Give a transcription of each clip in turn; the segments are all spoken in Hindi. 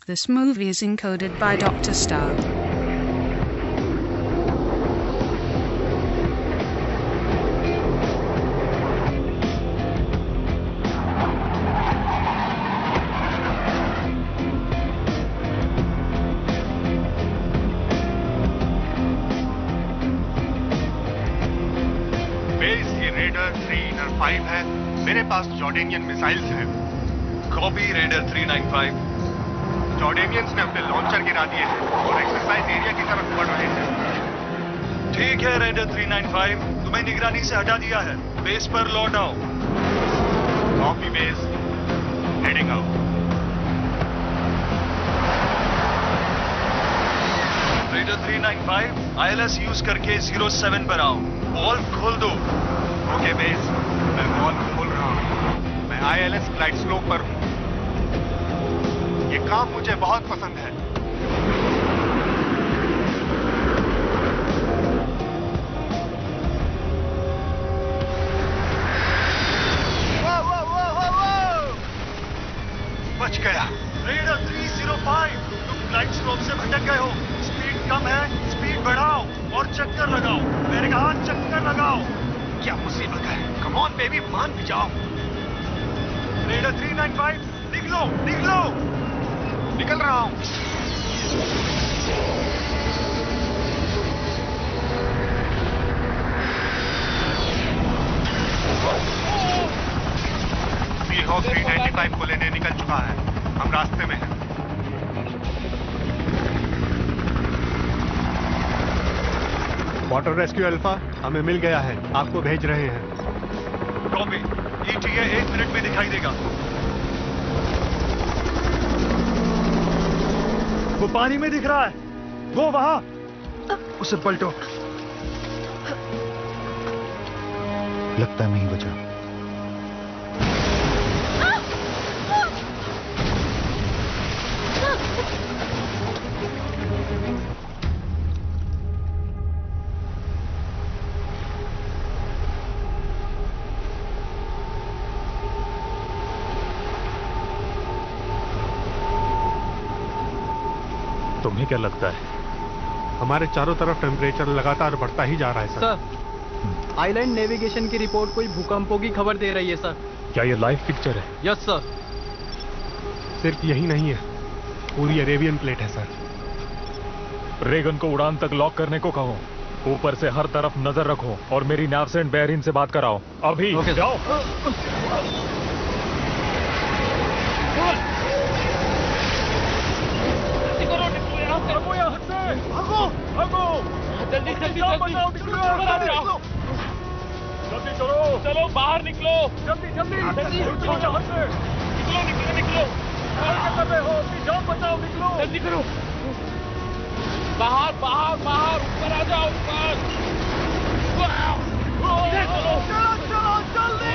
This movie is encoded by Dr. Star. मेरे पास जॉर्डेनियन मिसाइल्स हैं। Copy raider 395। जॉर्डेनियंस ने अपने लॉन्चर गिरा दिए हैं और एक्सरसाइज एरिया की तरफ बढ़ रहे हैं। ठीक है रेडर 395, तुम्हें निगरानी से हटा दिया है। बेस पर लौट आओ। Copy base, heading out. Raider 395, ILS use करके 07 पर आओ। वॉल्व खोल दो। ओके बेस, मैं वॉल्व खोल रहा हूं। मैं ILS फ्लाइट स्लोप पर हूं। ये काम मुझे बहुत पसंद है। बच गया। रेडर 305, तुम फ्लाइट स्लोप से भटक गए हो। स्पीड कम है, स्पीड बढ़ाओ और चक्कर लगाओ। मैंने कहा चक्कर लगाओ। क्या मुसीबत है? कम ऑन बेबी, मान भी जाओ। रेडर 395, निकलो निकलो। निकल रहा हूं। सीहॉक 395 को लेने निकल चुका है। हम रास्ते में हैं। वाटर रेस्क्यू अल्फा हमें मिल गया है, आपको भेज रहे हैं। कॉपी। ETA 1 मिनट में दिखाई देगा। वो पानी में दिख रहा है, वो वहां। उसे पलटो। लगता नहीं बचा। तुम्हें क्या लगता है? हमारे चारों तरफ टेम्परेचर लगातार बढ़ता ही जा रहा है सर, आइलैंड नेविगेशन की रिपोर्ट कोई भूकंपों की खबर दे रही है सर। क्या ये लाइव पिक्चर है? Yes sir. सिर्फ यही नहीं है, पूरी अरेबियन प्लेट है सर। रेगन को उड़ान तक लॉक करने को कहो। ऊपर से हर तरफ नजर रखो और मेरी नैवसेंट बेहरीन से बात कराओ। अभी जाओ। जल्दी जल्दी जल्दी चलो, चलो बाहर निकलो। जल्दी जल्दी निकलो यहाँ से। निकलो निकलो निकलो। क्या कर रहे हो? अपनी जान बचाओ, निकलो। जल्दी करो। बाहर बाहर बाहर, ऊपर आ जाओ, ऊपर। चलो चलो चलो जल्दी।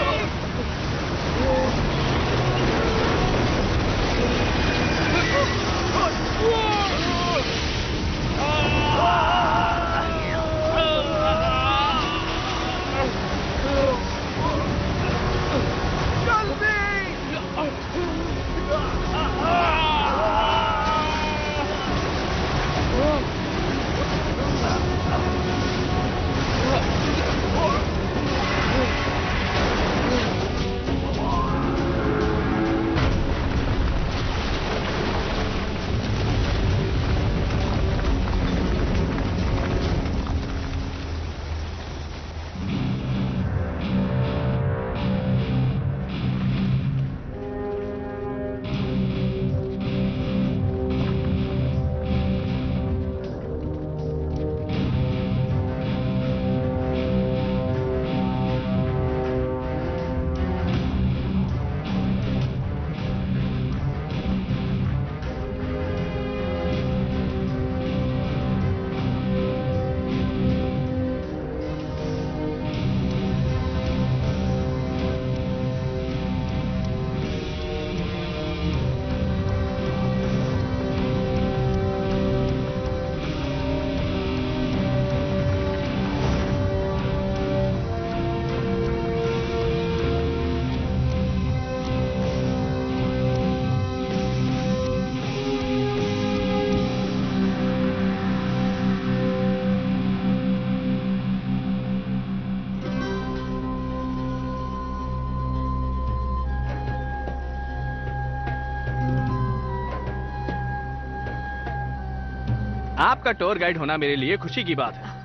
आपका टूर गाइड होना मेरे लिए खुशी की बात है।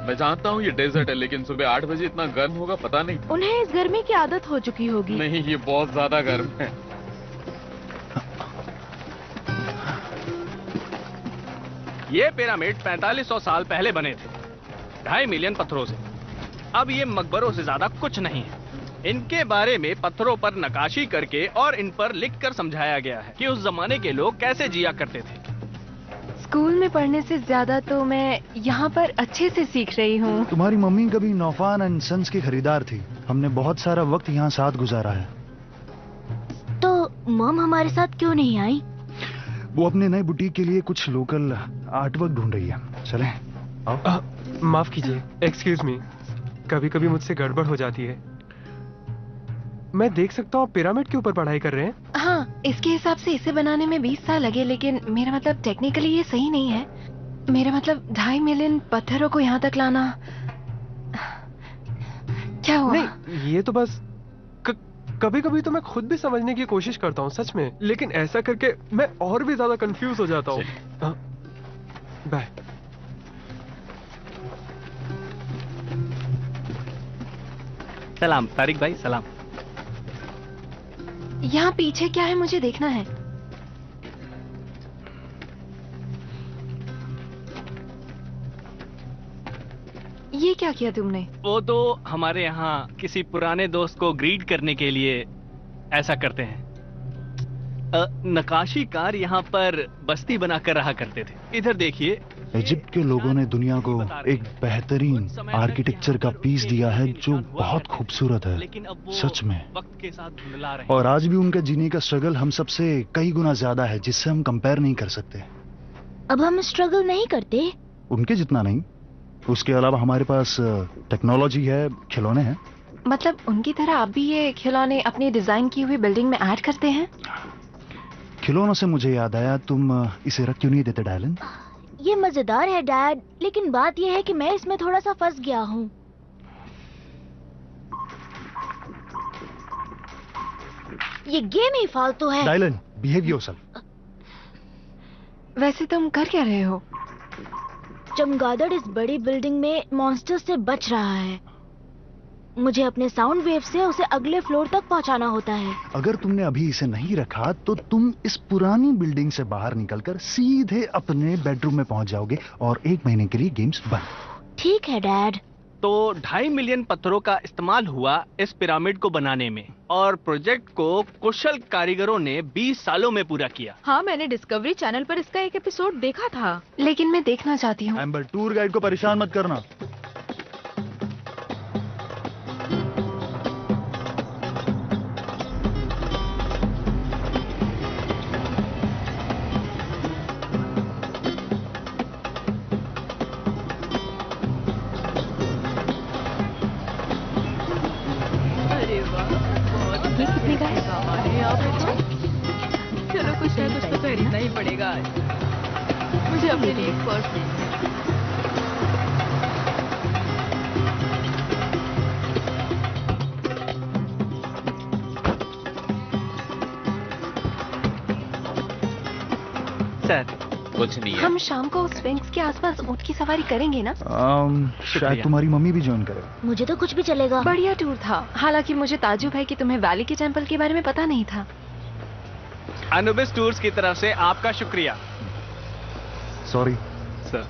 मैं जानता हूँ ये डेजर्ट है, लेकिन सुबह 8 बजे इतना गर्म होगा पता नहीं। उन्हें इस गर्मी की आदत हो चुकी होगी। नहीं, ये बहुत ज्यादा गर्म है। ये पिरामिड 4500 साल पहले बने थे, 2.5 मिलियन पत्थरों से। अब ये मकबरों से ज्यादा कुछ नहीं है। इनके बारे में पत्थरों पर नक्काशी करके और इन पर लिखकर समझाया गया है कि उस जमाने के लोग कैसे जिया करते थे। स्कूल में पढ़ने से ज्यादा तो मैं यहाँ पर अच्छे से सीख रही हूँ। तुम्हारी मम्मी कभी नौफान एंड सन्स की खरीदार थी। हमने बहुत सारा वक्त यहाँ साथ गुजारा है। तो मॉम हमारे साथ क्यों नहीं आई? वो अपने नए बुटीक के लिए कुछ लोकल आर्टवर्क ढूंढ रही है। चले आओ। माफ कीजिए, एक्सक्यूज मी, कभी कभी मुझसे गड़बड़ हो जाती है। मैं देख सकता हूँ आप पिरामिड के ऊपर पढ़ाई कर रहे हैं? हाँ, इसके हिसाब से इसे बनाने में 20 साल लगे, लेकिन मेरा मतलब टेक्निकली ये सही नहीं है। मेरा मतलब 2.5 मिलियन पत्थरों को यहाँ तक लाना। क्या हुआ? नहीं, ये तो बस कभी कभी तो मैं खुद भी समझने की कोशिश करता हूँ सच में, लेकिन ऐसा करके मैं और भी ज्यादा कंफ्यूज हो जाता हूँ। बाय। सलाम तारिक भाई, सलाम। यहाँ पीछे क्या है, मुझे देखना है। ये क्या किया तुमने? वो तो हमारे यहाँ किसी पुराने दोस्त को ग्रीट करने के लिए ऐसा करते हैं। नक्काशीकार यहाँ पर बस्ती बनाकर रहा करते थे। इधर देखिए, इजिप्ट के लोगों ने दुनिया को एक बेहतरीन आर्किटेक्चर का पीस दिया है जो बहुत खूबसूरत है, सच में। वक्त के साथ धुंधला रहे। और आज भी उनका जीने का स्ट्रगल हम सबसे कई गुना ज्यादा है, जिससे हम कंपेयर नहीं कर सकते। अब हम स्ट्रगल नहीं करते? उनके जितना नहीं। उसके अलावा हमारे पास टेक्नोलॉजी है, खिलौने हैं। मतलब उनकी तरह आप भी ये खिलौने अपनी डिजाइन की हुई बिल्डिंग में ऐड करते हैं? खिलौनों से मुझे याद आया, तुम इसे रख क्यों नहीं देते डायलन? ये मजेदार है डैड, लेकिन बात ये है कि मैं इसमें थोड़ा सा फंस गया हूँ। ये गेम ही फालतू है। Dylan, behave yourself. वैसे तुम कर क्या रहे हो? चमगादड़ इस बड़ी बिल्डिंग में मॉन्स्टर से बच रहा है। मुझे अपने साउंड वेव से उसे अगले फ्लोर तक पहुंचाना होता है। अगर तुमने अभी इसे नहीं रखा तो तुम इस पुरानी बिल्डिंग से बाहर निकलकर सीधे अपने बेडरूम में पहुंच जाओगे और 1 महीने के लिए गेम्स बंद। ठीक है डैड। तो 2.5 मिलियन पत्थरों का इस्तेमाल हुआ इस पिरामिड को बनाने में, और प्रोजेक्ट को कुशल कारीगरों ने 20 सालों में पूरा किया। हाँ, मैंने डिस्कवरी चैनल पर इसका एक एपिसोड देखा था, लेकिन मैं देखना चाहती हूँ। एम्बर, टूर गाइड को परेशान मत करना। ये कितने का है? चलो कुछ ना कुछ तो खरीदना ही पड़ेगा आज। मुझे अपने लिए एक पर्स लेना है। सर, कुछ नहीं है। हम शाम को स्फिंक्स के आसपास ऊंट की सवारी करेंगे ना? शायद तुम्हारी मम्मी भी ज्वाइन करे। मुझे तो कुछ भी चलेगा। बढ़िया टूर था। हालांकि मुझे ताजुब है कि तुम्हें वैली के टेंपल के बारे में पता नहीं था। अनुबिस टूर्स की तरफ से आपका शुक्रिया। Sorry sir.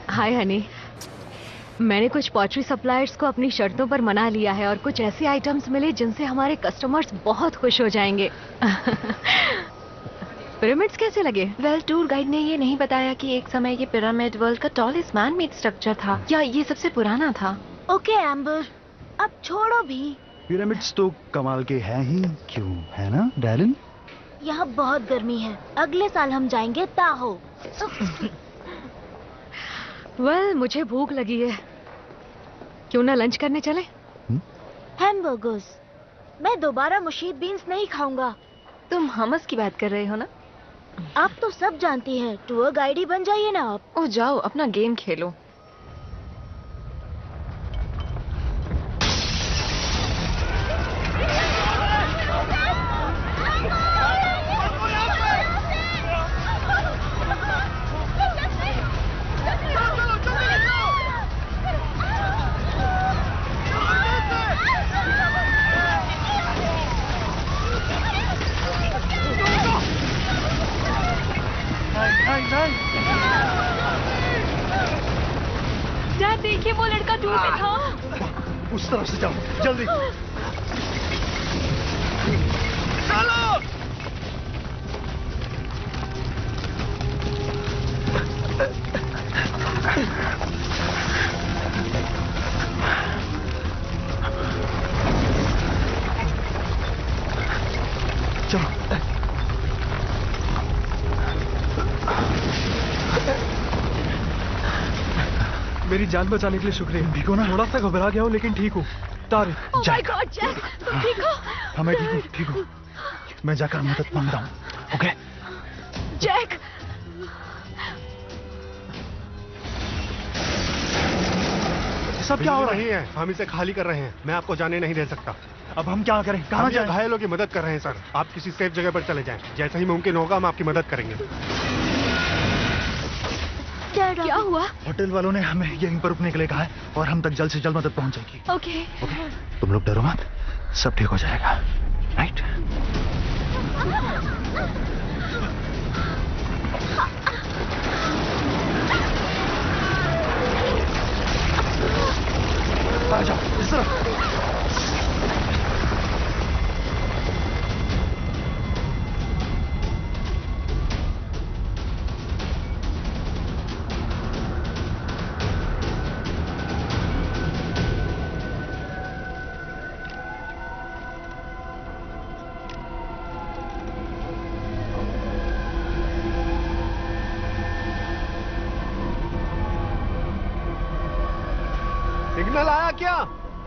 हाय हनी, मैंने कुछ पॉटरी सप्लायर्स को अपनी शर्तों पर मना लिया है और कुछ ऐसे आइटम्स मिले जिनसे हमारे कस्टमर्स बहुत खुश हो जाएंगे। पिरामिड्स कैसे लगे? वेल, टूर गाइड ने ये नहीं बताया कि एक समय ये पिरामिड वर्ल्ड का टॉलेस्ट मैन मेड स्ट्रक्चर था या ये सबसे पुराना था। ओके एम्बर, अब छोड़ो भी। पिरामिड्स तो कमाल के हैं ही, क्यों है ना डायलन? यहाँ बहुत गर्मी है। अगले साल हम जाएंगे ताहो। वेल, मुझे भूख लगी है। क्यों ना लंच करने चले? हैमबर्गर्स। मैं दोबारा मुशीद बीन्स नहीं खाऊंगा। तुम हमस की बात कर रहे हो ना? आप तो सब जानती हैं। टूर गाइड ही बन जाइए ना आप। ओ जाओ, अपना गेम खेलो। डैड देखिए वो लड़का दूर से था। उस तरफ से जाओ जल्दी। चलो। मेरी जान बचाने के लिए शुक्रिया। ठीक हो ना? थोड़ा सा घबरा गया हूँ लेकिन ठीक हूँ। Tariq. Oh my God, Jack, तुम ठीक हो? हाँ मैं ठीक हूँ। मैं जाकर मदद मांगता हूँ। ओके? जैक। सब क्या हो रहा नहीं है, हम इसे खाली कर रहे हैं। मैं आपको जाने नहीं दे सकता। अब हम क्या करें? कहाँ जाएं? घायलों की मदद कर रहे हैं सर। आप किसी सेफ जगह पर चले जाएं। जैसे ही मुमकिन होगा हम आपकी मदद करेंगे। क्या हुआ? होटल वालों ने हमें यहीं पर रुकने के लिए कहा है और हम तक जल्द से जल्द मदद पहुंच जाएगी। ओके। तुम लोग डरो मत, सब ठीक हो जाएगा। राइट? आ जाओ इस तरफ। सिग्नल आया क्या?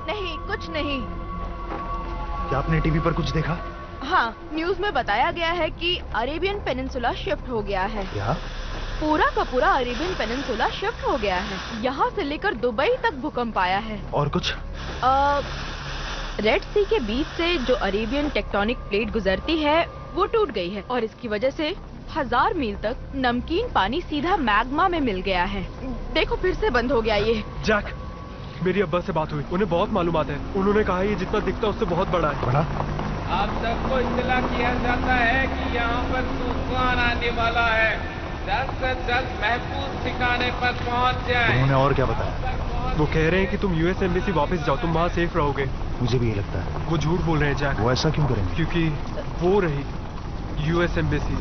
नहीं, कुछ नहीं। क्या आपने टीवी पर कुछ देखा? हाँ, न्यूज में बताया गया है कि अरेबियन पेनिनसुला शिफ्ट हो गया है। क्या? पूरा का पूरा अरेबियन पेनिनसुला शिफ्ट हो गया है। यहाँ से लेकर दुबई तक भूकंप आया है। और कुछ? रेड सी के बीच से जो अरेबियन टेक्टोनिक प्लेट गुजरती है वो टूट गई है और इसकी वजह से 1000 मील तक नमकीन पानी सीधा मैग्मा में मिल गया है। देखो फिर से बंद हो गया ये। जैक, मेरी अब्बा से बात हुई, उन्हें बहुत मालूमात है। उन्होंने कहा ये जितना दिखता है उससे बहुत बड़ा है। बड़ा? आप सबको इत्तला किया जाता है कि यहाँ पर तूफान आने वाला है। जल्द से जल्द महफूज ठिकाने पर पहुँच जाएं। उन्होंने और क्या बताया? वो कह रहे हैं कि तुम यूएस एम्बेसी वापस जाओ, तुम वहाँ सेफ रहोगे। मुझे भी ये लगता है। वो झूठ बोल रहे हैं जैक। वो ऐसा क्यों करेंगे? क्योंकि वो रही यूएस एम्बेसी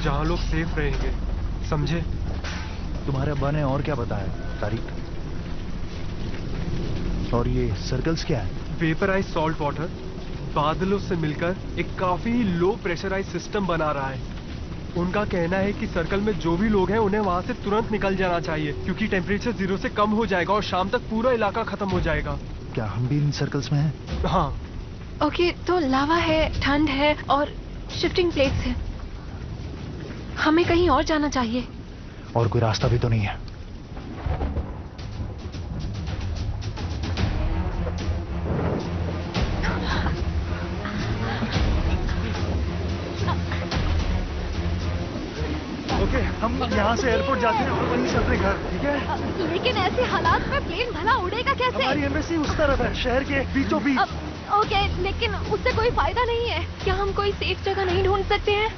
जहाँ लोग सेफ रहेंगे, समझे? तुम्हारे अब्बा ने और क्या बताया तारिक? और ये सर्कल्स क्या है? वेपराइज सॉल्ट वाटर बादलों से मिलकर एक काफी लो प्रेशराइज सिस्टम बना रहा है। उनका कहना है कि सर्कल में जो भी लोग हैं उन्हें वहां से तुरंत निकल जाना चाहिए क्योंकि टेम्परेचर 0 से कम हो जाएगा और शाम तक पूरा इलाका खत्म हो जाएगा। क्या हम भी इन सर्कल्स में हैं? हाँ। ओके, तो लावा है, ठंड है और शिफ्टिंग प्लेट्स है। हमें कहीं और जाना चाहिए। और कोई रास्ता भी तो नहीं है। ओके, हम यहाँ से एयरपोर्ट जाते हैं और वहीं से अपने घर, ठीक है? लेकिन ऐसे हालात में प्लेन भला उड़ेगा कैसे? हमारी एम्बेसी उस तरफ है, शहर के बीचों बीच। ओके, लेकिन उससे कोई फायदा नहीं है। क्या हम कोई सेफ जगह नहीं ढूंढ सकते हैं?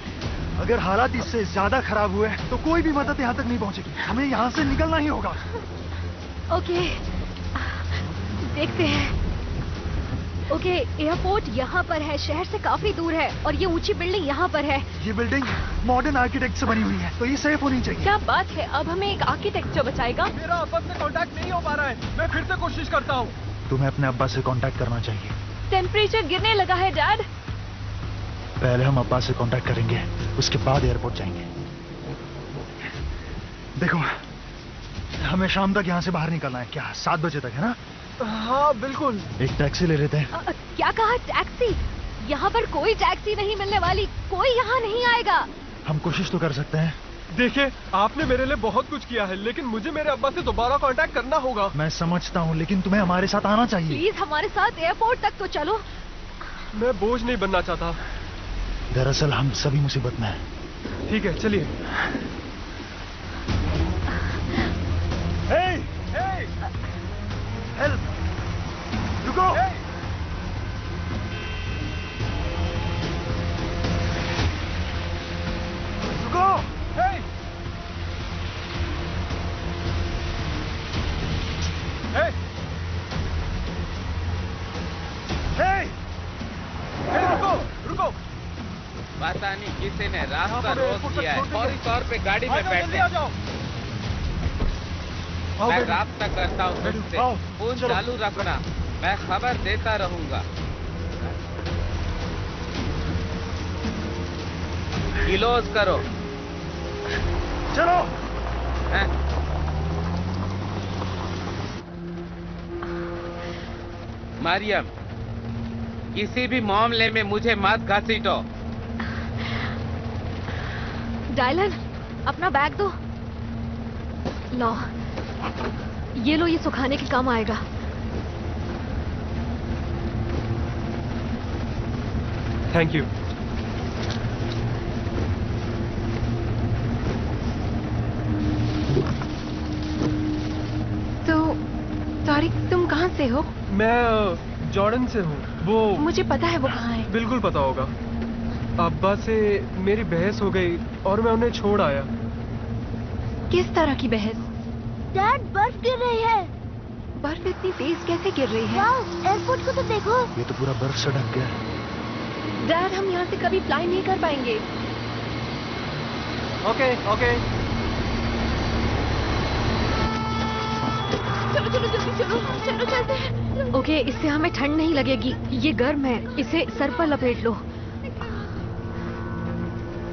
अगर हालात इससे ज्यादा खराब हुए तो कोई भी मदद यहाँ तक नहीं पहुँचेगी। हमें यहाँ से निकलना ही होगा। ओके, देखते हैं। ओके, एयरपोर्ट यहाँ पर है, शहर से काफी दूर है और ये ऊंची बिल्डिंग यहाँ पर है। ये बिल्डिंग मॉडर्न आर्किटेक्ट से बनी हुई है तो ये सेफ होनी चाहिए। क्या बात है, अब हमें एक आर्किटेक्ट जो बचाएगा। मेरा अब्बा से कांटेक्ट नहीं हो पा रहा है, मैं फिर से कोशिश करता हूँ। तुम्हें अपने अब्बा से कांटेक्ट करना चाहिए। टेम्परेचर गिरने लगा है डैड। पहले हम अब्बा से कांटेक्ट करेंगे, उसके बाद एयरपोर्ट जाएंगे। देखो, हमें शाम तक यहाँ से बाहर निकलना है। क्या 7 बजे तक है ना? हाँ बिल्कुल। एक टैक्सी ले लेते हैं। क्या कहा? टैक्सी? यहाँ पर कोई टैक्सी नहीं मिलने वाली, कोई यहाँ नहीं आएगा। हम कोशिश तो कर सकते हैं। देखिए, आपने मेरे लिए बहुत कुछ किया है लेकिन मुझे मेरे अब्बा से दोबारा कांटेक्ट करना होगा। मैं समझता हूँ लेकिन तुम्हें हमारे साथ आना चाहिए। प्लीज हमारे साथ एयरपोर्ट तक तो चलो। मैं बोझ नहीं बनना चाहता। दरअसल हम सभी मुसीबत में हैं। ठीक है, चलिए। Hey! Hey! Help! रुको! Hey! रुको! Hey! रुको रुको। पता नहीं किसी ने रास्ता रोक दिया है। फौरी तौर पे गाड़ी में बैठे। मैं रास्ता करता हूँ तुमसे। फोन चालू रखना, मैं खबर देता रहूंगा। क्लोज करो। चलो। मरियम, किसी भी मामले में मुझे मत घसीटो। डायलन, अपना बैग दो। लो, ये लो, ये सुखाने के काम आएगा। Thank you. तो तारिक, तुम कहाँ से हो? मैं जॉर्डन से हूँ। वो मुझे पता है वो कहाँ है। बिल्कुल पता होगा। अब्बा से मेरी बहस हो गई और मैं उन्हें छोड़ आया। किस तरह की बहस? डैड, बर्फ गिर रही है। बर्फ इतनी तेज कैसे गिर रही है? एयरपोर्ट को तो देखो। ये तो पूरा बर्फ से ढक गया है। डैड, हम यहाँ से कभी फ्लाई नहीं कर पाएंगे। Okay okay. चलो चलो जल्दी चलो, चलो चलते हैं। ओके, इससे हमें ठंड नहीं लगेगी। ये गर्म है, इसे सर पर लपेट लो।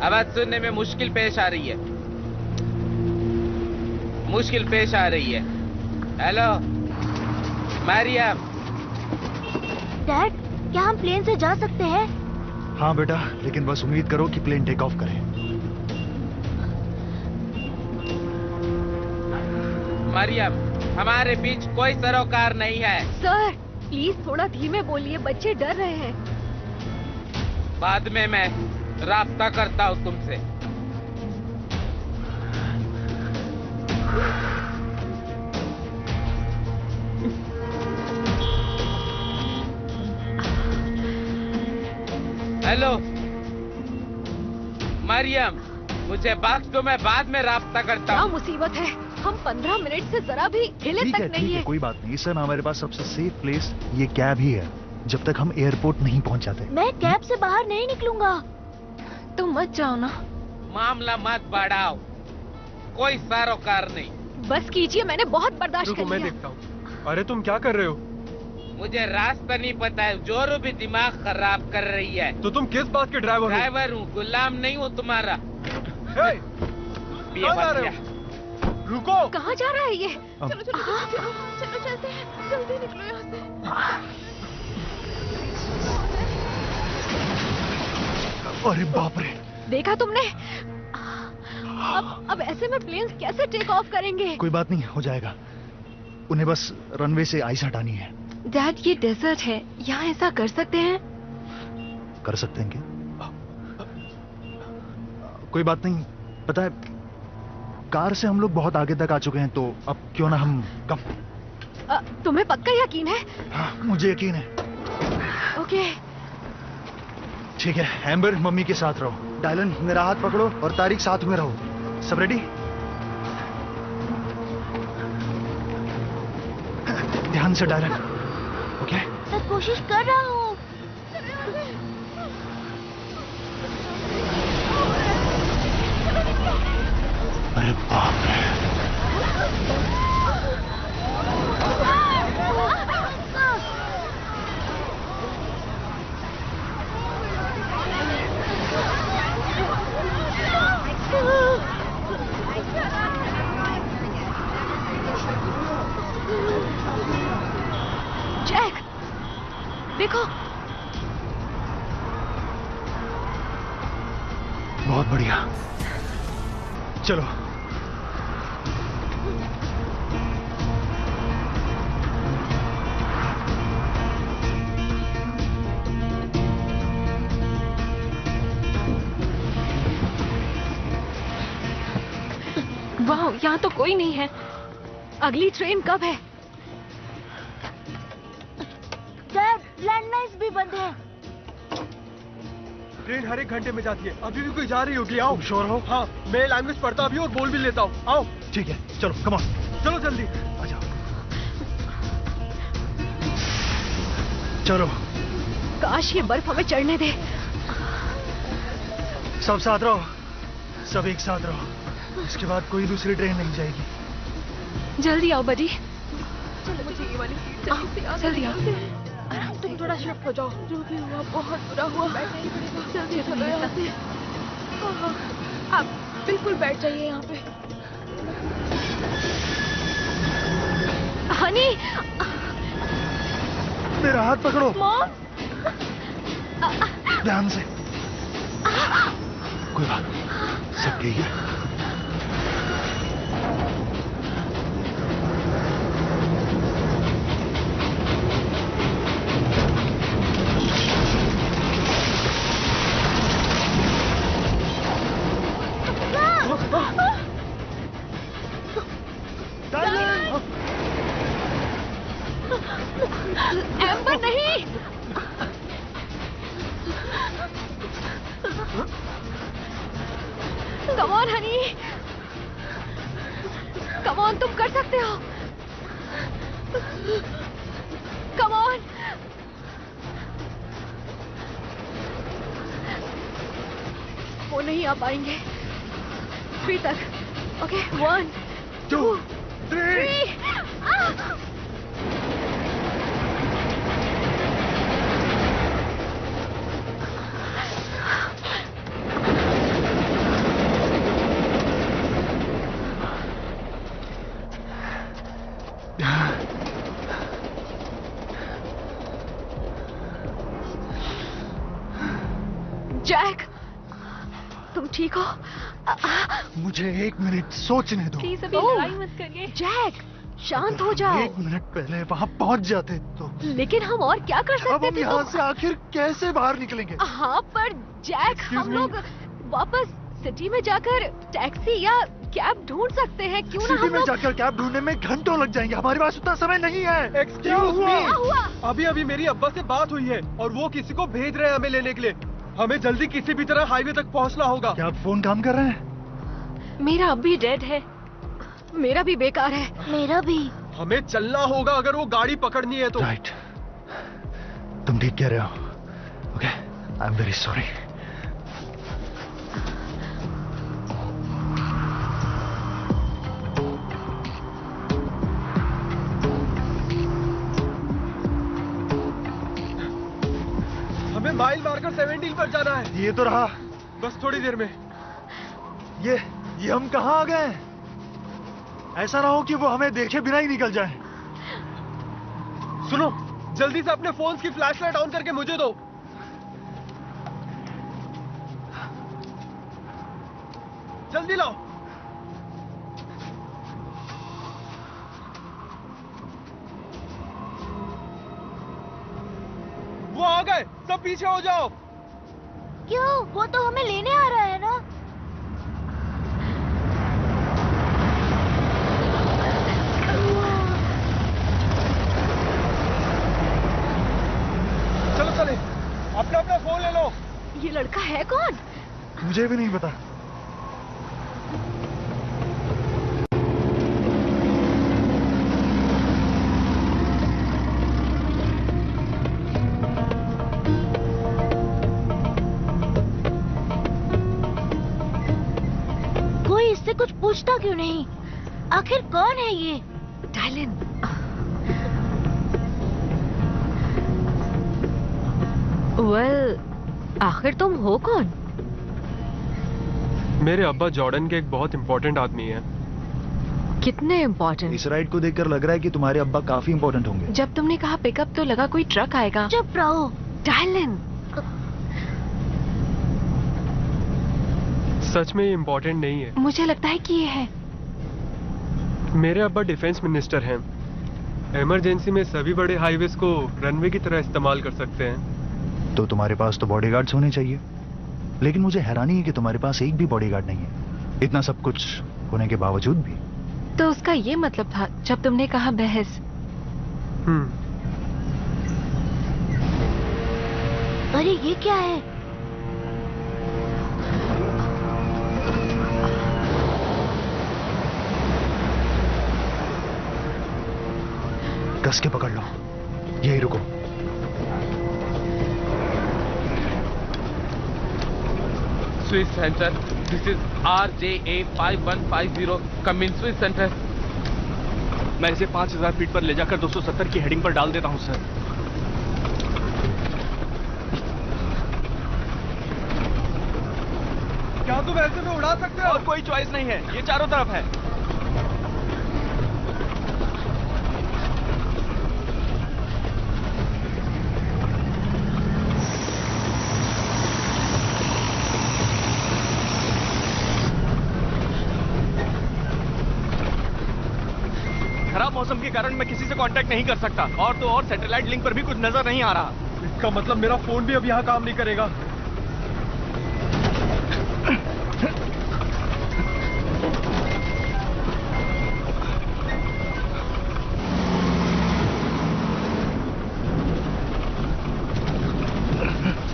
आवाज सुनने में मुश्किल पेश आ रही है। मुश्किल पेश आ रही है। हेलो मरियम। डैड, क्या हम प्लेन से जा सकते हैं? हाँ बेटा, लेकिन बस उम्मीद करो कि प्लेन टेक ऑफ करे। मरियम, हमारे बीच कोई सरोकार नहीं है। सर, प्लीज थोड़ा धीमे बोलिए, बच्चे डर रहे हैं। बाद में मैं रास्ता करता हूँ तुमसे। हेलो मरियम, मुझे बख्श दो, मैं बाद में रास्ता करता क्या हूँ। मुसीबत है, हम 15 मिनट से जरा भी हिले ठीक तक है, नहीं ठीक है, है। कोई बात नहीं सर। हमारे पास सबसे सेफ प्लेस ये कैब ही है, जब तक हम एयरपोर्ट नहीं पहुंच जाते। मैं कैब से बाहर नहीं निकलूंगा। तुम मत जाओ ना। मामला मत बढ़ाओ, कोई सरोकार नहीं। बस कीजिए, मैंने बहुत बर्दाश्त रुको, कर मैं लिया। देखता हूँ। अरे तुम क्या कर रहे हो? मुझे रास्ता नहीं पता है, जोरू भी दिमाग खराब कर रही है। तो तुम किस बात के ड्राइवर हो? ड्राइवर हूँ, गुलाम नहीं हूँ तुम्हारा। कहाँ जा रहे हो? रुको। कहाँ जा रहा है ये? चलो चलो चलो चलो चलते हैं, जल्दी निकलो यहाँ से। अरे बाप रे। देखा तुमने? अब ऐसे में प्लेन्स कैसे टेक ऑफ करेंगे? कोई बात नहीं, हो जाएगा। उन्हें बस रनवे से आइस हटानी है। डैड, ये डेजर्ट है, यहाँ ऐसा कर सकते हैं? कर सकते हैं क्या? कोई बात नहीं, पता है कार से हम लोग बहुत आगे तक आ चुके हैं, तो अब क्यों ना हम कम। तुम्हें पक्का यकीन है? हाँ, मुझे यकीन है। ओके। ठीक है, एम्बर मम्मी के साथ रहो। डायलन, मेरा हाथ पकड़ो और तारिक साथ में रहो। सब रेडी? ध्यान से डायलन। ओके? मैं कोशिश कर रहा हूँ। अरे बाप रे। जैक, देखो। बहुत बढ़िया, चलो। वाह, यहाँ तो कोई नहीं है। अगली ट्रेन कब है? डैड, लैंडलाइंस भी बंद है। ट्रेन हर 1 घंटे में जाती है, अभी भी कोई जा रही होगी। आओ। श्योर हो? हाँ, मैं लैंग्वेज पढ़ता भी और बोल भी लेता हूँ। आओ। ठीक है, चलो, कम ऑन। चलो जल्दी। आ जाओ। चलो। काश ये बर्फ हमें चढ़ने दे। सब साथ रहो, सब एक साथ रहो। इसके बाद कोई दूसरी ट्रेन नहीं जाएगी। जल्दी आओ बडी। चलो मुझे ये वाली सीट जल्दी आओ। तुम थोड़ा शिफ्ट हो जाओ। जो भी हुआ बहुत बुरा हुआ। जल्दी चलो यहाँ से। आप बिल्कुल बैठ जाइए यहाँ पे। हनी, मेरा हाथ पकड़ो। मॉम। ध्यान से। कोई बात नहीं, सब ठीक है। एम्बर नहीं। Come on Honey, come on, तुम कर सकते हो। Come on. वो नहीं आ पाएंगे 3 तक। ओके 1 2 3। जैक, तुम ठीक हो? मुझे 1 मिनट सोचने दो। प्लीज अभी लड़ाई मत करिए। जैक, शांत हो जाओ। 1 मिनट पहले वहाँ पहुँच जाते तो। लेकिन हम और क्या कर सकते थे? अब हम यहाँ से आखिर कैसे बाहर निकलेंगे? हाँ पर जैक, हम लोग वापस सिटी में जाकर टैक्सी या कैब ढूंढ सकते हैं। क्यों ना सिटी हम में लोग... जाकर कैब ढूंढने में घंटों लग जाएंगे। हमारे पास उतना समय नहीं है। एक्सक्यूज क्या हुआ? अभी अभी मेरी अब्बा से बात हुई है और वो किसी को भेज रहे हैं हमें लेने के लिए। हमें जल्दी किसी भी तरह हाईवे तक पहुंचना होगा। क्या फोन काम कर रहे हैं? मेरा अभी डेड है। मेरा भी बेकार है। मेरा भी। हमें चलना होगा अगर वो गाड़ी पकड़नी है तो। राइट, तुम ठीक कह रहे हो। Okay, I am very sorry. हमें माइल मार्कर 17 पर जाना है। ये तो रहा। बस थोड़ी देर में। ये हम कहाँ आ गए हैं? ऐसा ना हो कि वो हमें देखे बिना ही निकल जाए। सुनो, जल्दी से अपने फोन्स की फ्लैशलाइट ऑन करके मुझे दो। जल्दी लाओ। वो आ गए, सब पीछे हो जाओ। क्यों? वो तो हमें लेने आ रहा है ना। चलो चले, अपना अपना फोन ले लो। ये लड़का है कौन? मुझे भी नहीं पता। कोई इससे कुछ पूछता क्यों नहीं? आखिर कौन है ये? टाइलन। वेल, आखिर तुम हो कौन? मेरे अब्बा जॉर्डन के एक बहुत इंपॉर्टेंट आदमी है। कितने इम्पोर्टेंट? इस राइड को देखकर लग रहा है कि तुम्हारे अब्बा काफी इंपॉर्टेंट होंगे। जब तुमने कहा पिकअप तो लगा कोई ट्रक आएगा। चुप रहो। टाइलन, सच में ये इंपॉर्टेंट नहीं है। मुझे लगता है कि ये है। मेरे अब्बा डिफेंस मिनिस्टर हैं। इमरजेंसी में सभी बड़े हाईवेज को रनवे की तरह इस्तेमाल कर सकते हैं। तो तुम्हारे पास तो बॉडीगार्ड्स होने चाहिए, लेकिन मुझे हैरानी है कि तुम्हारे पास एक भी बॉडीगार्ड नहीं है, इतना सब कुछ होने के बावजूद भी। तो उसका ये मतलब था जब तुमने कहा बहस। अरे ये क्या है? कस के पकड़ लो, यही रुको। Swiss centre, this is RJA 5150, come in Swiss centre. मैं इसे 5000 फीट पर ले जाकर 270 की हेडिंग पर डाल देता हूं सर। क्या तुम ऐसे में उड़ा सकते हो? और कोई चॉइस नहीं है, ये चारों तरफ है। खराब मौसम के कारण मैं किसी से कांटेक्ट नहीं कर सकता, और तो और सैटेलाइट लिंक पर भी कुछ नजर नहीं आ रहा। इसका मतलब मेरा फोन भी अब यहाँ काम नहीं करेगा।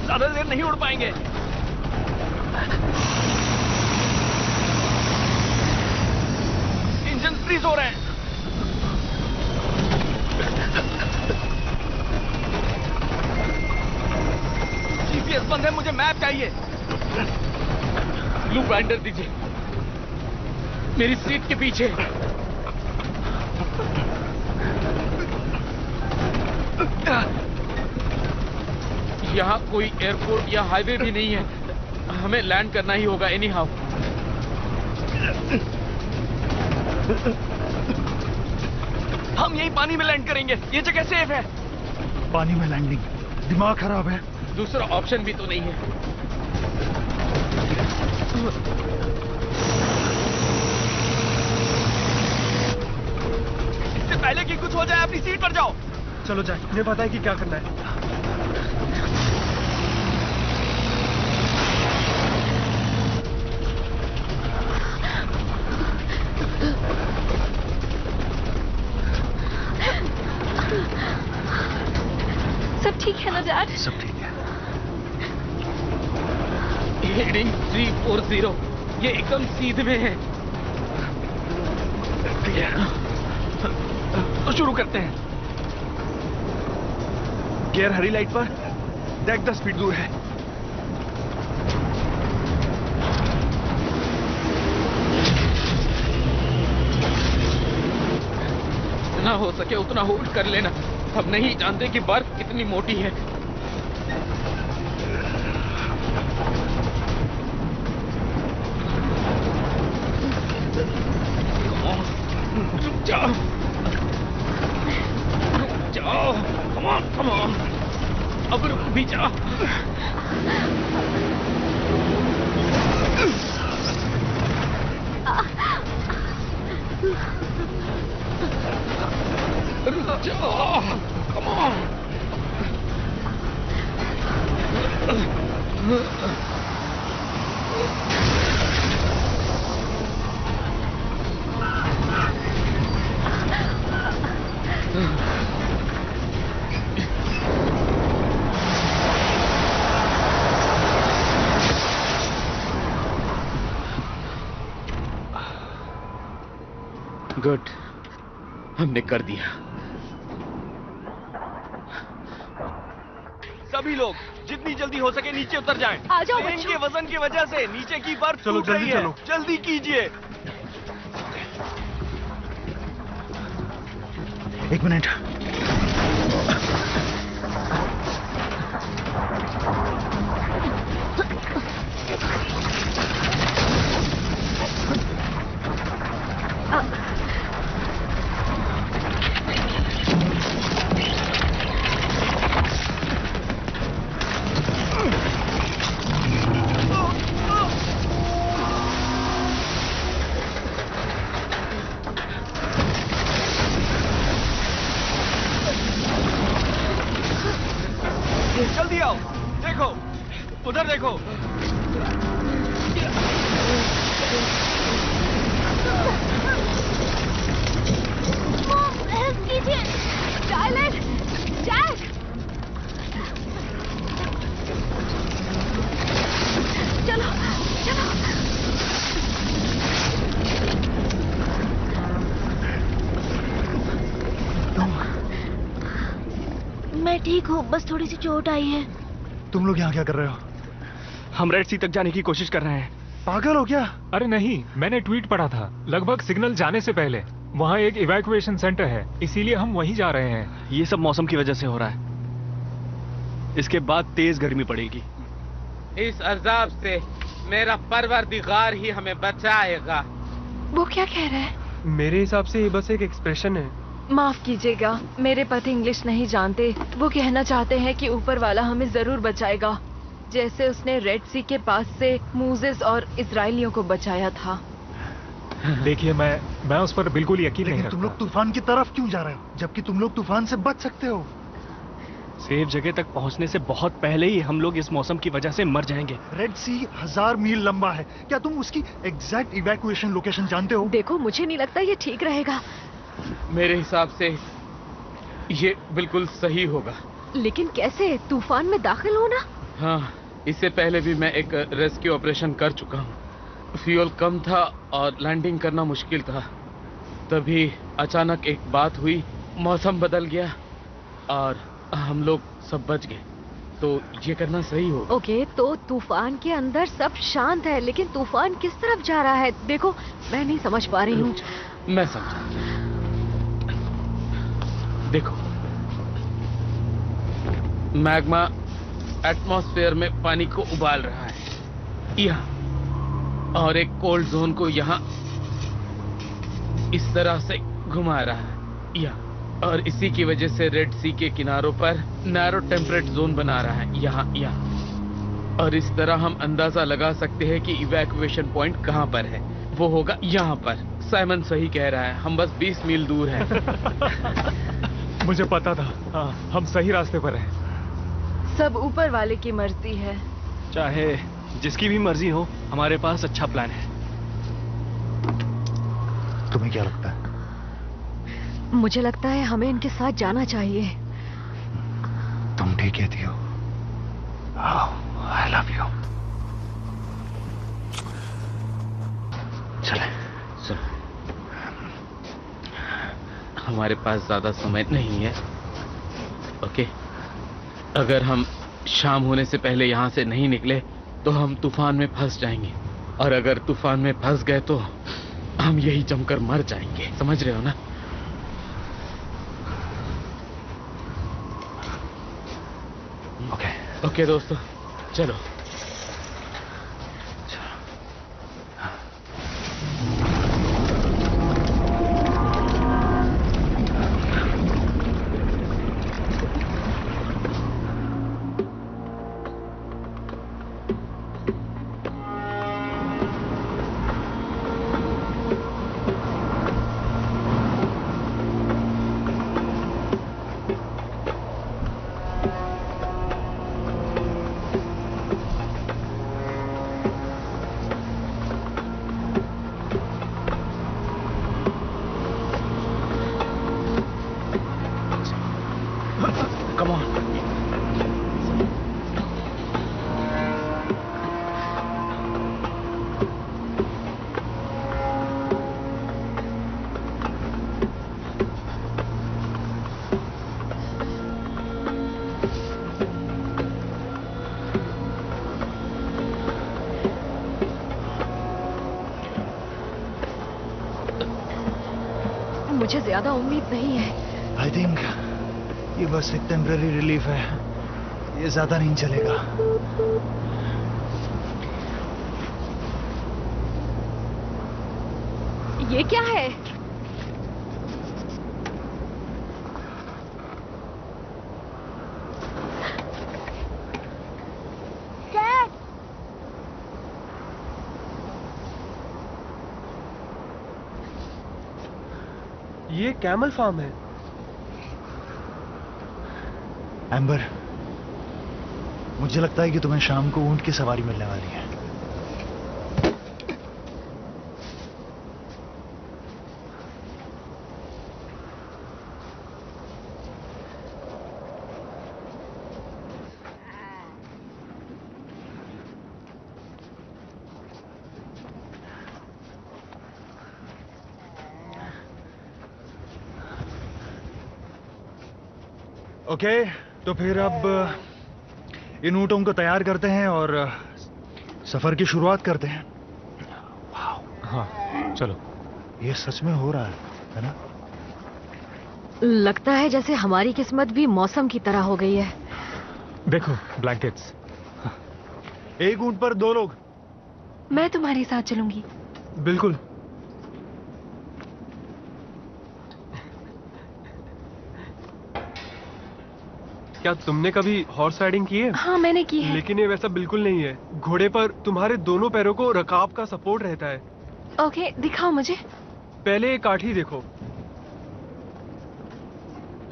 ज्यादा देर नहीं उड़ पाएंगे। इंजन फ्रीज हो रहे हैं। जीपीएस बंद है, मुझे मैप चाहिए। ब्लू बाइंडर दीजिए, मेरी सीट के पीछे। यहाँ कोई एयरपोर्ट या हाईवे भी नहीं है, हमें लैंड करना ही होगा एनी हाउ। हम यही पानी में लैंड करेंगे, ये जगह सेफ है। पानी में लैंडिंग, दिमाग खराब है। दूसरा ऑप्शन भी तो नहीं है। इससे पहले कि कुछ हो जाए अपनी सीट पर जाओ। चलो जाए, मुझे पता है कि क्या करना है। सब ठीक है ना डैड? सब ठीक है। हेडिंग 340, ये एकदम सीधे में है। तो शुरू करते हैं। गियर हरी लाइट पर, डेक 10 फीट दूर है। जितना हो सके उतना होल्ड कर लेना। हम नहीं जानते कि बर्फ कितनी मोटी है। रुक जाओ, रुक जाओ, कम ऑन, कम ऑन, अब रुक भी जाओ। रुक जाओ, कम ऑन। गुड, हमने कर दिया। सभी लोग जितनी जल्दी हो सके नीचे उतर जाएं। आ जाओ ट्रेन बच्चों। के वजन की वजह से नीचे की बर्फ चलो, टूट रही जल्दी है। चलो। जल्दी कीजिए। 1 मिनट। जल्दी आओ, देखो, उधर देखो। हेल्प कीजिए, टायलर, जैक। चलो, चलो। मैं ठीक हूँ, बस थोड़ी सी चोट आई है। तुम लोग यहाँ क्या कर रहे हो? हम रेड सी तक जाने की कोशिश कर रहे हैं। पागल हो क्या? अरे नहीं, मैंने ट्वीट पढ़ा था लगभग सिग्नल जाने से पहले। वहाँ एक इवैक्यूएशन सेंटर है, इसीलिए हम वहीं जा रहे हैं। ये सब मौसम की वजह से हो रहा है। इसके बाद तेज गर्मी पड़ेगी। इस अजाब से मेरा परवरदिगार ही हमें बचाएगा। वो क्या कह रहा है? मेरे हिसाब से ये बस एक एक्सप्रेशन है। माफ कीजिएगा, मेरे पति इंग्लिश नहीं जानते। वो कहना चाहते हैं कि ऊपर वाला हमें जरूर बचाएगा, जैसे उसने रेड सी के पास से मूसेस और इजराइलियों को बचाया था। देखिए, मैं उस पर बिल्कुल यकीन नहीं लेकिन रखता। तुम लोग तूफान की तरफ क्यों जा रहे हो, जबकि तुम लोग तूफान से बच सकते हो? सेफ जगह तक पहुंचने से बहुत पहले ही हम लोग इस मौसम की वजह से मर जाएंगे। रेड सी 1000 मील लंबा है। क्या तुम उसकी एग्जैक्ट इवैक्यूएशन लोकेशन जानते हो? देखो, मुझे नहीं लगता ये ठीक रहेगा। मेरे हिसाब से ये बिल्कुल सही होगा। लेकिन कैसे तूफान में दाखिल होना? हाँ, इससे पहले भी मैं एक रेस्क्यू ऑपरेशन कर चुका हूँ। फ्यूल कम था और लैंडिंग करना मुश्किल था। तभी अचानक एक बात हुई, मौसम बदल गया और हम लोग सब बच गए। तो ये करना सही होगा। ओके, तो तूफान के अंदर सब शांत है, लेकिन तूफान किस तरफ जा रहा है? देखो, मैं नहीं समझ पा रही हूँ। मैं समझा। देखो, मैग्मा एटमॉस्फेयर में पानी को उबाल रहा है यहाँ, और एक कोल्ड जोन को यहाँ इस तरह से घुमा रहा है यहाँ, और इसी की वजह से रेड सी के किनारों पर नैरो टेम्परेट जोन बना रहा है यहाँ। और इस तरह हम अंदाजा लगा सकते हैं कि इवैक्यूएशन पॉइंट कहाँ पर है। वो होगा यहाँ पर। साइमन सही कह रहा है, हम बस 20 मील दूर हैं। मुझे पता था। हाँ, हम सही रास्ते पर हैं। सब ऊपर वाले की मर्जी है। चाहे जिसकी भी मर्जी हो, हमारे पास अच्छा प्लान है। तुम्हें क्या लगता है? मुझे लगता है हमें इनके साथ जाना चाहिए। तुम ठीक कहती हो। I love you. चले। सुनो, हमारे पास ज्यादा समय नहीं है। ओके, अगर हम शाम होने से पहले यहाँ से नहीं निकले तो हम तूफान में फंस जाएंगे, और अगर तूफान में फंस गए तो हम यही जमकर मर जाएंगे। समझ रहे हो ना? ओके दोस्तों, चलो। मुझे ज्यादा उम्मीद नहीं है। आई थिंक ये बस एक टेम्पररी रिलीफ है, ये ज्यादा नहीं चलेगा। ये क्या है? ये कैमल फार्म है। एम्बर, मुझे लगता है कि तुम्हें शाम को ऊंट की सवारी मिलने वाली है। ओके, तो फिर अब इन ऊँटों को तैयार करते हैं और सफर की शुरुआत करते हैं। हाँ चलो। ये सच में हो रहा है ना? लगता है जैसे हमारी किस्मत भी मौसम की तरह हो गई है। देखो ब्लैंकेट्स। एक ऊंट पर 2 लोग। मैं तुम्हारे साथ चलूंगी। बिल्कुल। क्या तुमने कभी हॉर्स राइडिंग की है? हाँ मैंने की है। लेकिन ये वैसा बिल्कुल नहीं है। घोड़े पर तुम्हारे दोनों पैरों को रकाब का सपोर्ट रहता है। ओके दिखाओ मुझे। पहले एक काठी देखो।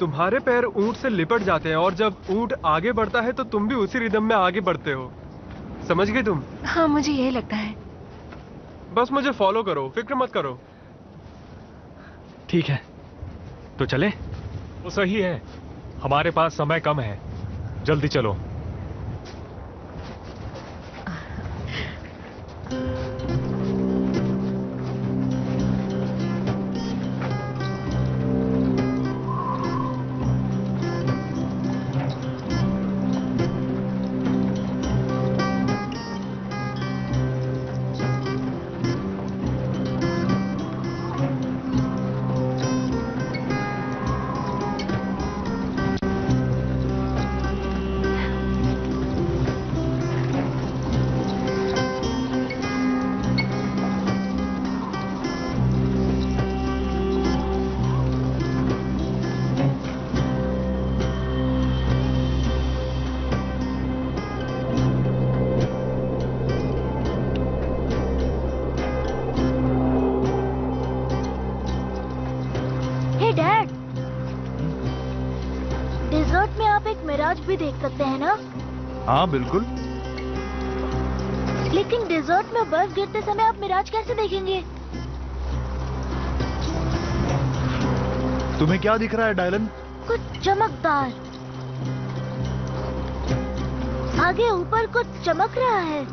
तुम्हारे पैर ऊंट से लिपट जाते हैं और जब ऊंट आगे बढ़ता है तो तुम भी उसी रिदम में आगे बढ़ते हो। समझ गए तुम? हाँ मुझे यही लगता है। बस मुझे फॉलो करो, फिक्र मत करो। ठीक है तो चले। वो सही है, हमारे पास समय कम है, जल्दी चलो। डेजर्ट में आप एक मिराज भी देख सकते हैं ना? हाँ बिल्कुल। लेकिन डेजर्ट में बर्फ गिरते समय आप मिराज कैसे देखेंगे? तुम्हें क्या दिख रहा है डायलन? कुछ चमकदार। आगे ऊपर कुछ चमक रहा है,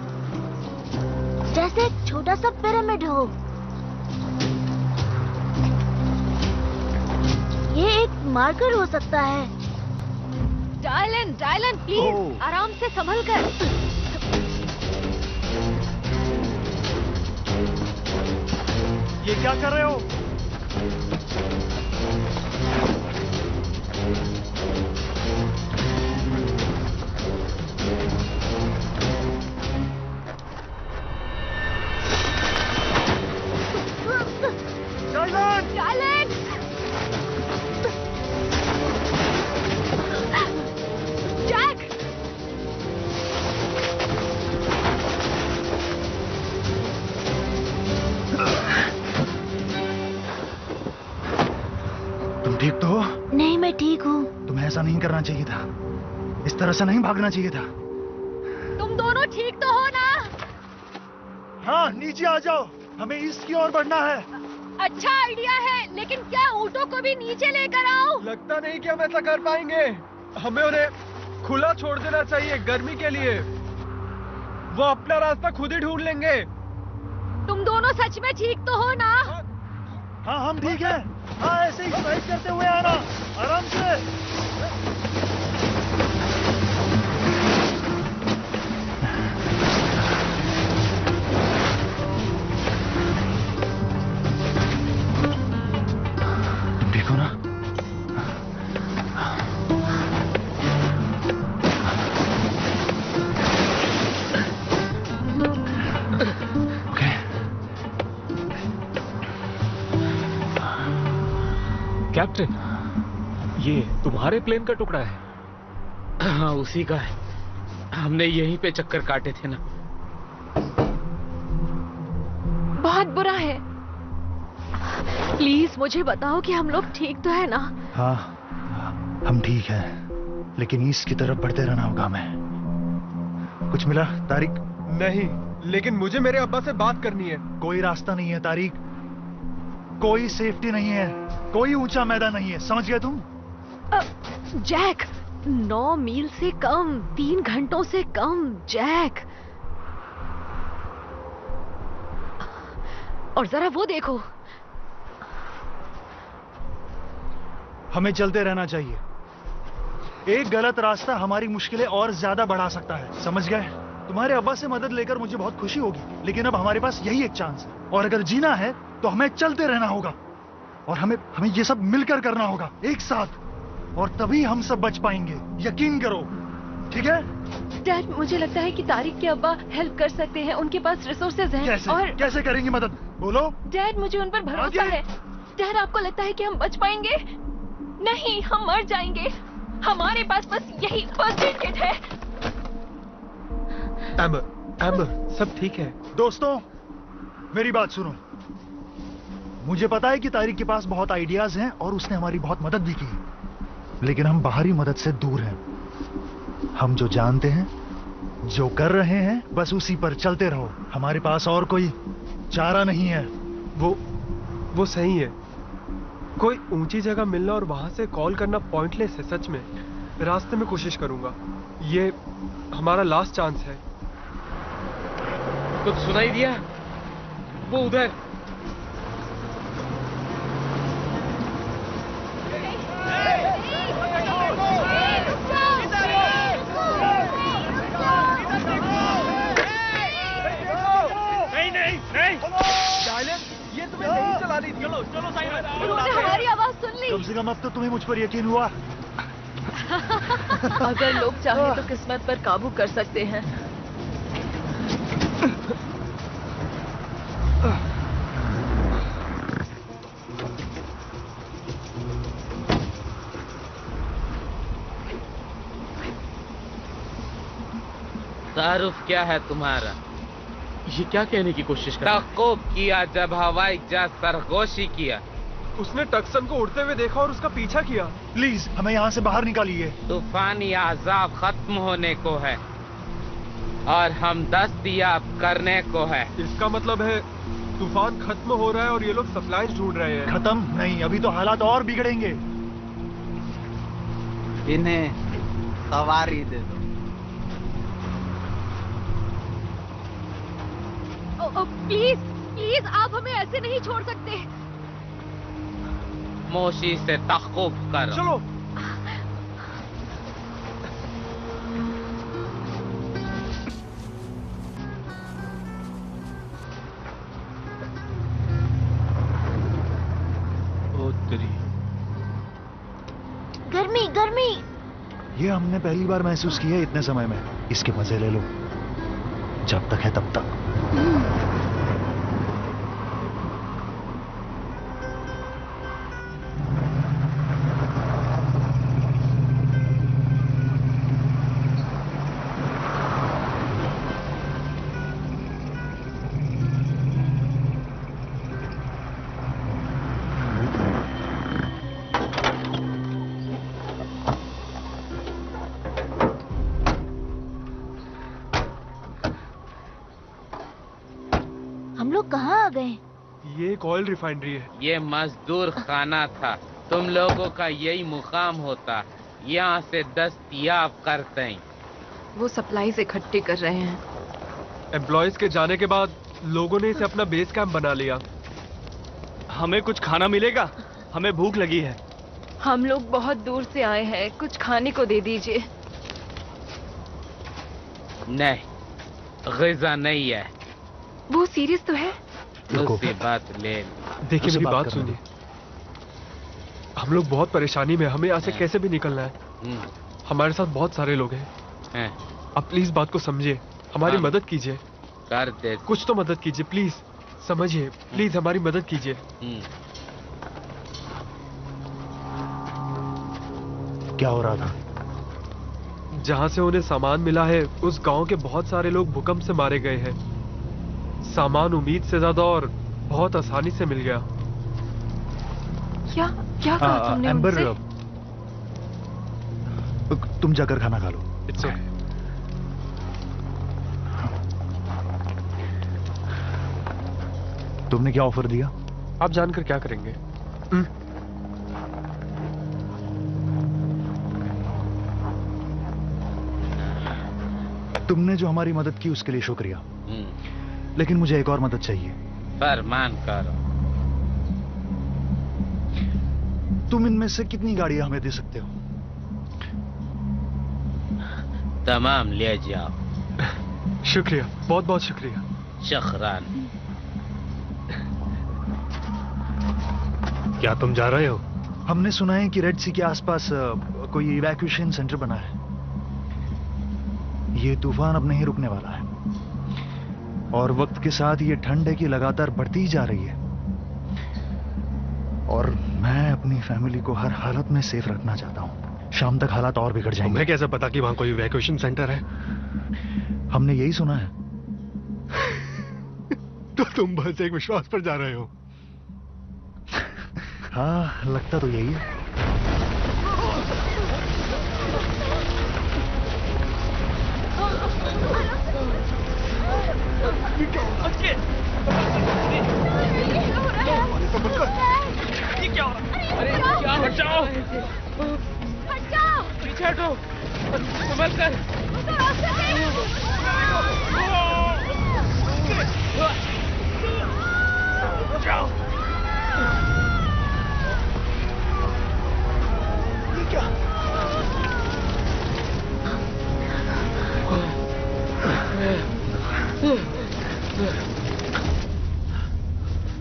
जैसे एक छोटा सा पिरामिड हो। ये एक मार्कर हो सकता है। डायलन, डायलन प्लीज आराम से संभल कर। ये क्या कर रहे हो? डायलन! डायलन! जैक! तुम ठीक तो हो? नहीं मैं ठीक हूँ। तुम्हें ऐसा नहीं करना चाहिए था, इस तरह से नहीं भागना चाहिए था। तुम दोनों ठीक तो हो ना? हाँ नीचे आ जाओ, हमें ईस्ट की ओर बढ़ना है। अच्छा आइडिया है, लेकिन क्या ऊँटों को भी नीचे लेकर आओ? लगता नहीं कि हम ऐसा कर पाएंगे। हमें उन्हें खुला छोड़ देना चाहिए गर्मी के लिए। वो अपना रास्ता खुद ही ढूंढ लेंगे। तुम दोनों सच में ठीक तो हो ना? हाँ हम ठीक हैं। हाँ ऐसे ही स्लाइड करते हुए आना, आराम से। देखो ना, ओके। कैप्टन, ये तुम्हारे प्लेन का टुकड़ा है? हाँ उसी का है, हमने यहीं पे चक्कर काटे थे ना। बहुत बुरा है। प्लीज मुझे बताओ कि हम लोग ठीक तो है ना? हाँ हम ठीक हैं, लेकिन ईस्ट की तरफ बढ़ते रहना होगा हमें। कुछ मिला तारिक? नहीं, लेकिन मुझे मेरे अब्बा से बात करनी है। कोई रास्ता नहीं है तारिक, कोई सेफ्टी नहीं है, कोई ऊंचा मैदान नहीं है, समझ गए तुम? जैक, 9 मील से कम, 3 घंटों से कम, जैक। और जरा वो देखो। हमें चलते रहना चाहिए। एक गलत रास्ता हमारी मुश्किलें और ज्यादा बढ़ा सकता है, समझ गए? तुम्हारे अब्बा से मदद लेकर मुझे बहुत खुशी होगी, लेकिन अब हमारे पास यही एक चांस है, और अगर जीना है तो हमें चलते रहना होगा, और हमें ये सब मिलकर करना होगा, एक साथ, और तभी हम सब बच पाएंगे। यकीन करो, ठीक है? डैड, मुझे लगता है कि तारिक के अब्बा हेल्प कर सकते हैं, उनके पास रिसोर्सेज हैं। कैसे? और कैसे करेंगे मदद? बोलो। डैड, मुझे उन पर भरोसा है। डैड, आपको लगता है कि हम बच पाएंगे? नहीं, हम मर जाएंगे। हमारे पास बस यही फर्स्ट एड किट है। एम्बर, सब ठीक है। दोस्तों, मेरी बात सुनो। मुझे पता है कि तारिक के पास बहुत आइडियाज हैं और उसने हमारी बहुत मदद भी की, लेकिन हम बाहरी मदद से दूर हैं। हम जो जानते हैं, जो कर रहे हैं, बस उसी पर चलते रहो। हमारे पास और कोई चारा नहीं है। वो सही है। कोई ऊंची जगह मिलना और वहां से कॉल करना पॉइंटलेस है, सच में। रास्ते में कोशिश करूंगा। ये हमारा लास्ट चांस है। कुछ सुनाई दिया? वो उधर। ये तुम्हें नहीं चला रही थी। चलो साइड में। उन्होंने हमारी आवाज सुन ली। कम से कम अब तो तुम्हें मुझ पर यकीन हुआ। अगर लोग चाहें तो किस्मत पर काबू कर सकते हैं। तारुफ क्या है तुम्हारा? ये क्या कहने की कोशिश कर रहा है? ताक़ुब किया जब हवाई जहाज सरगोशी किया। उसने टक्सन को उड़ते हुए देखा और उसका पीछा किया। प्लीज हमें यहाँ से बाहर निकालिए। तूफानी आज़ाब खत्म होने को है और हम दस्तयाब करने को है। इसका मतलब है तूफान खत्म हो रहा है और ये लोग सप्लाईज ढूंढ रहे हैं। खत्म नहीं, अभी तो हालात और बिगड़ेंगे। इन्हें सवारी दे दो। प्लीज प्लीज, आप हमें ऐसे नहीं छोड़ सकते। मोशी से ताक़ुब करो। चलो। गर्मी गर्मी। ये हमने पहली बार महसूस किया है इतने समय में। इसके मजे ले लो, जब तक है तब तक। हम लोग कहाँ आ गए? ये एक ऑयल रिफाइनरी है। ये मजदूर खाना था। तुम लोगों का यही मुकाम होता, यहाँ से दस्तयाब करते हैं। वो सप्लाईज इकट्ठी कर रहे हैं। एम्प्लॉयज के जाने के बाद लोगों ने इसे अपना बेस कैंप बना लिया। हमें कुछ खाना मिलेगा? हमें भूख लगी है। हम लोग बहुत दूर से आए हैं, कुछ खाने को दे दीजिए। नहीं, ग़िज़ा नहीं है। वो सीरियस तो है? उसकी बात ले। देखिए मेरी बात सुनिए। हम लोग बहुत परेशानी में, हमें यहाँ से कैसे भी निकलना है। हमारे साथ बहुत सारे लोग हैं। आप प्लीज बात को समझिए, हमारी मदद कीजिए। कर दे। कुछ तो मदद कीजिए प्लीज, समझिए प्लीज, हमारी मदद कीजिए। क्या हो रहा था? जहाँ से उन्हें सामान मिला है, उस गांव के बहुत सारे लोग भूकंप से मारे गए हैं। सामान उम्मीद से ज्यादा और बहुत आसानी से मिल गया। क्या कहा तुमने एम्बर, उनसे? तुम जाकर खाना खा लो। It's okay. तुमने क्या ऑफर दिया? आप जानकर क्या करेंगे? तुमने जो हमारी मदद की उसके लिए शुक्रिया, लेकिन मुझे एक और मदद चाहिए। फरमान करो। तुम इनमें से कितनी गाड़ियां हमें दे सकते हो? तमाम ले जाओ। शुक्रिया, बहुत बहुत शुक्रिया। शखरान, क्या तुम जा रहे हो? हमने सुना है कि रेड सी के आसपास कोई इवैक्यूएशन सेंटर बना है। ये तूफान अब नहीं रुकने वाला है और वक्त के साथ ये ठंड है कि लगातार बढ़ती ही जा रही है और मैं अपनी फैमिली को हर हालत में सेफ रखना चाहता हूँ। शाम तक हालात और बिगड़ जाएंगे। तुम्हें कैसे पता कि वहां कोई इवैक्यूएशन सेंटर है? हमने यही सुना है। तो तुम बस एक विश्वास पर जा रहे हो। हाँ, लगता तो यही है। ये क्या हो रहा है? अरे क्या हट जाओ! हट जाओ! पीछे हटो! संभल कर! जाओ! ये क्या?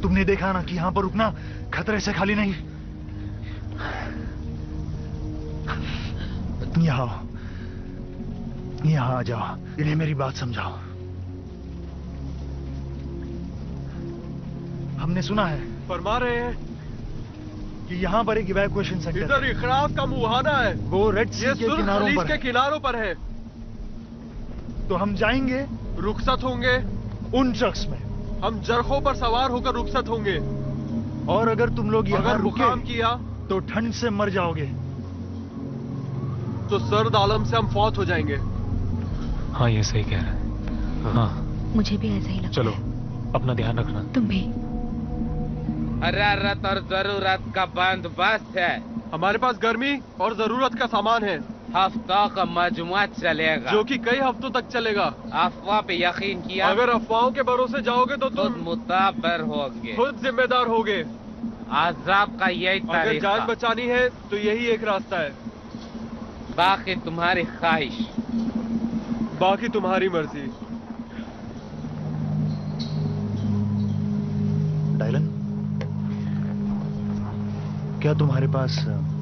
तुमने देखा ना कि यहां पर रुकना खतरे से खाली नहीं। यहां आ जाओ, इन्हें मेरी बात समझाओ। हमने सुना है, फरमा रहे हैं कि यहाँ पर एक इवैक्यूएशन सेंटर इधर इखराज का मुहाना है। वो रेड सी के किनारों पर के किनारों पर है। तो हम जाएंगे, रुखसत होंगे उन ट्रक्स में। हम जरखों पर सवार होकर रुखसत होंगे। और अगर तुम लोग यहाँ रुकाम किया तो ठंड से मर जाओगे। तो सर्द आलम से हम फौत हो जाएंगे। हाँ, ये सही कह रहा है। हाँ, मुझे भी ऐसा ही लगता चलो, अपना ध्यान रखना। तुम भी। हरारत और जरूरत का बंदोबस्त है। हमारे पास गर्मी और जरूरत का सामान है। हफ्तों का मजमुआ चलेगा, जो कि कई हफ्तों तक चलेगा। अफवाह पे यकीन किया? अगर अफवाहों के भरोसे जाओगे तो तुम मुताबर होगे, खुद जिम्मेदार होगे। आजाब का यही तरीका। अगर जान बचानी है तो यही एक रास्ता है। बाकी तुम्हारी ख्वाहिश, बाकी तुम्हारी मर्जी। डायलन, क्या तुम्हारे पास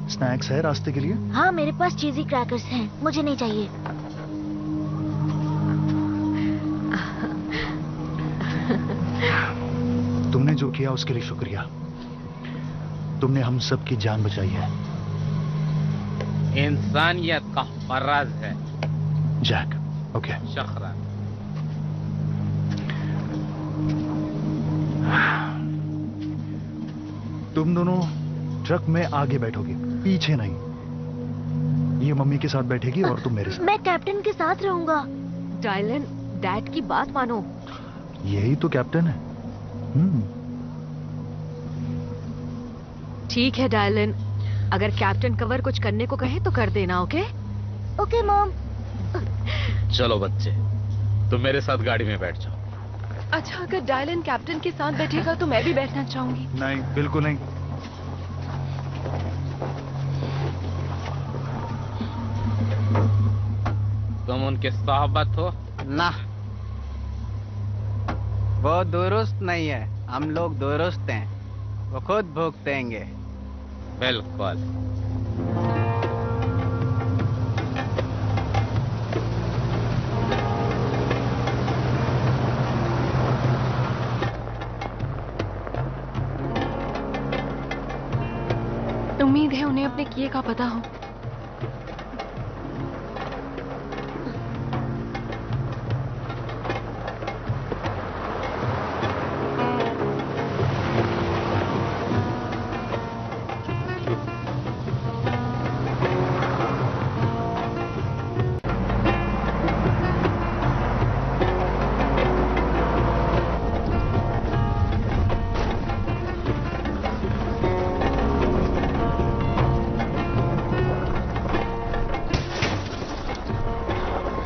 स्नैक्स है रास्ते के लिए? हाँ, मेरे पास चीजी क्रैकर्स हैं, मुझे नहीं चाहिए। तुमने जो किया उसके लिए शुक्रिया। तुमने हम सब की जान बचाई है। इंसानियत का फर्ज है। Jack, okay. शखरा, तुम दोनों ट्रक में आगे बैठोगे, पीछे नहीं। ये मम्मी के साथ बैठेगी और तुम मेरे साथ। मैं कैप्टन के साथ रहूंगा। डायलन, डैड की बात मानो। यही तो कैप्टन है। ठीक है डायलन, अगर कैप्टन कवर कुछ करने को कहे तो कर देना। Okay okay mom. चलो बच्चे, तुम मेरे साथ गाड़ी में बैठ जाओ। अच्छा, अगर डायलन कैप्टन के साथ बैठेगा तो मैं भी बैठना चाहूंगी। नहीं, बिल्कुल नहीं। तुम उनके साहबत हो ना? वो दुरुस्त नहीं है, हम लोग दुरुस्त हैं। वो खुद भुगतेंगे। बिल्कुल। उम्मीद है उन्हें अपने किए का पता हो।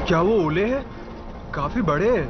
क्या वो ओले हैं? काफी बड़े हैं।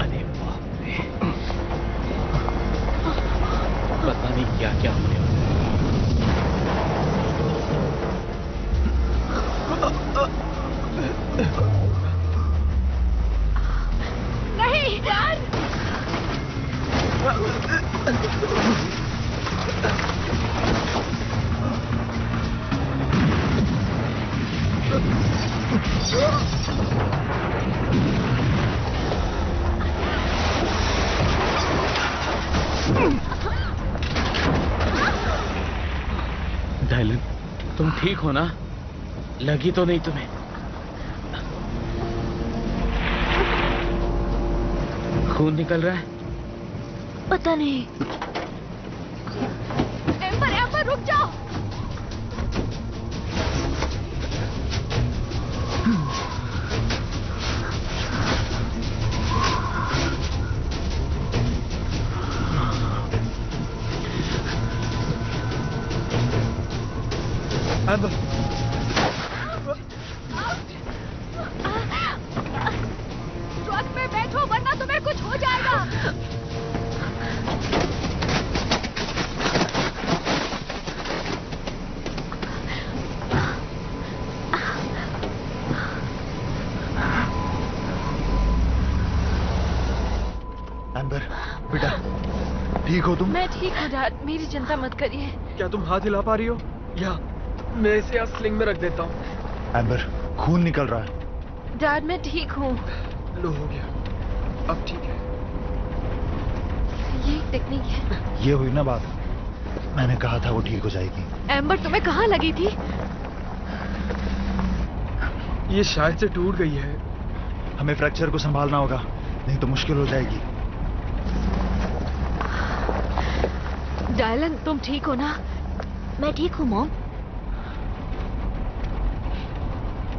अरे बाप रे, पता नहीं क्या क्या हो गया। नहीं यार। डायलन, तुम ठीक हो ना? लगी तो नहीं तुम्हें? खून निकल रहा है? पता नहीं। एम्बर, एम्बर रुक जाओ। एम्बर, ट्रक में बैठो वरना तुम्हें कुछ हो जाएगा। एम्बर, बेटा ठीक हो तुम? मैं ठीक हूँ डैड, मेरी चिंता मत करिए। क्या तुम हाथ हिला पा रही हो? या मैं इसे यहाँ स्लिंग में रख देता हूँ। एम्बर, खून निकल रहा है। डैड मैं ठीक हूँ। लो हो गया, अब ठीक है। ये एक टेक्निक है। ये हुई ना बात, मैंने कहा था वो ठीक हो जाएगी। एम्बर तुम्हें कहाँ लगी थी? ये शायद से टूट गई है। हमें फ्रैक्चर को संभालना होगा, नहीं तो मुश्किल हो जाएगी। डायलन तुम ठीक हो ना? मैं ठीक हूँ मॉम,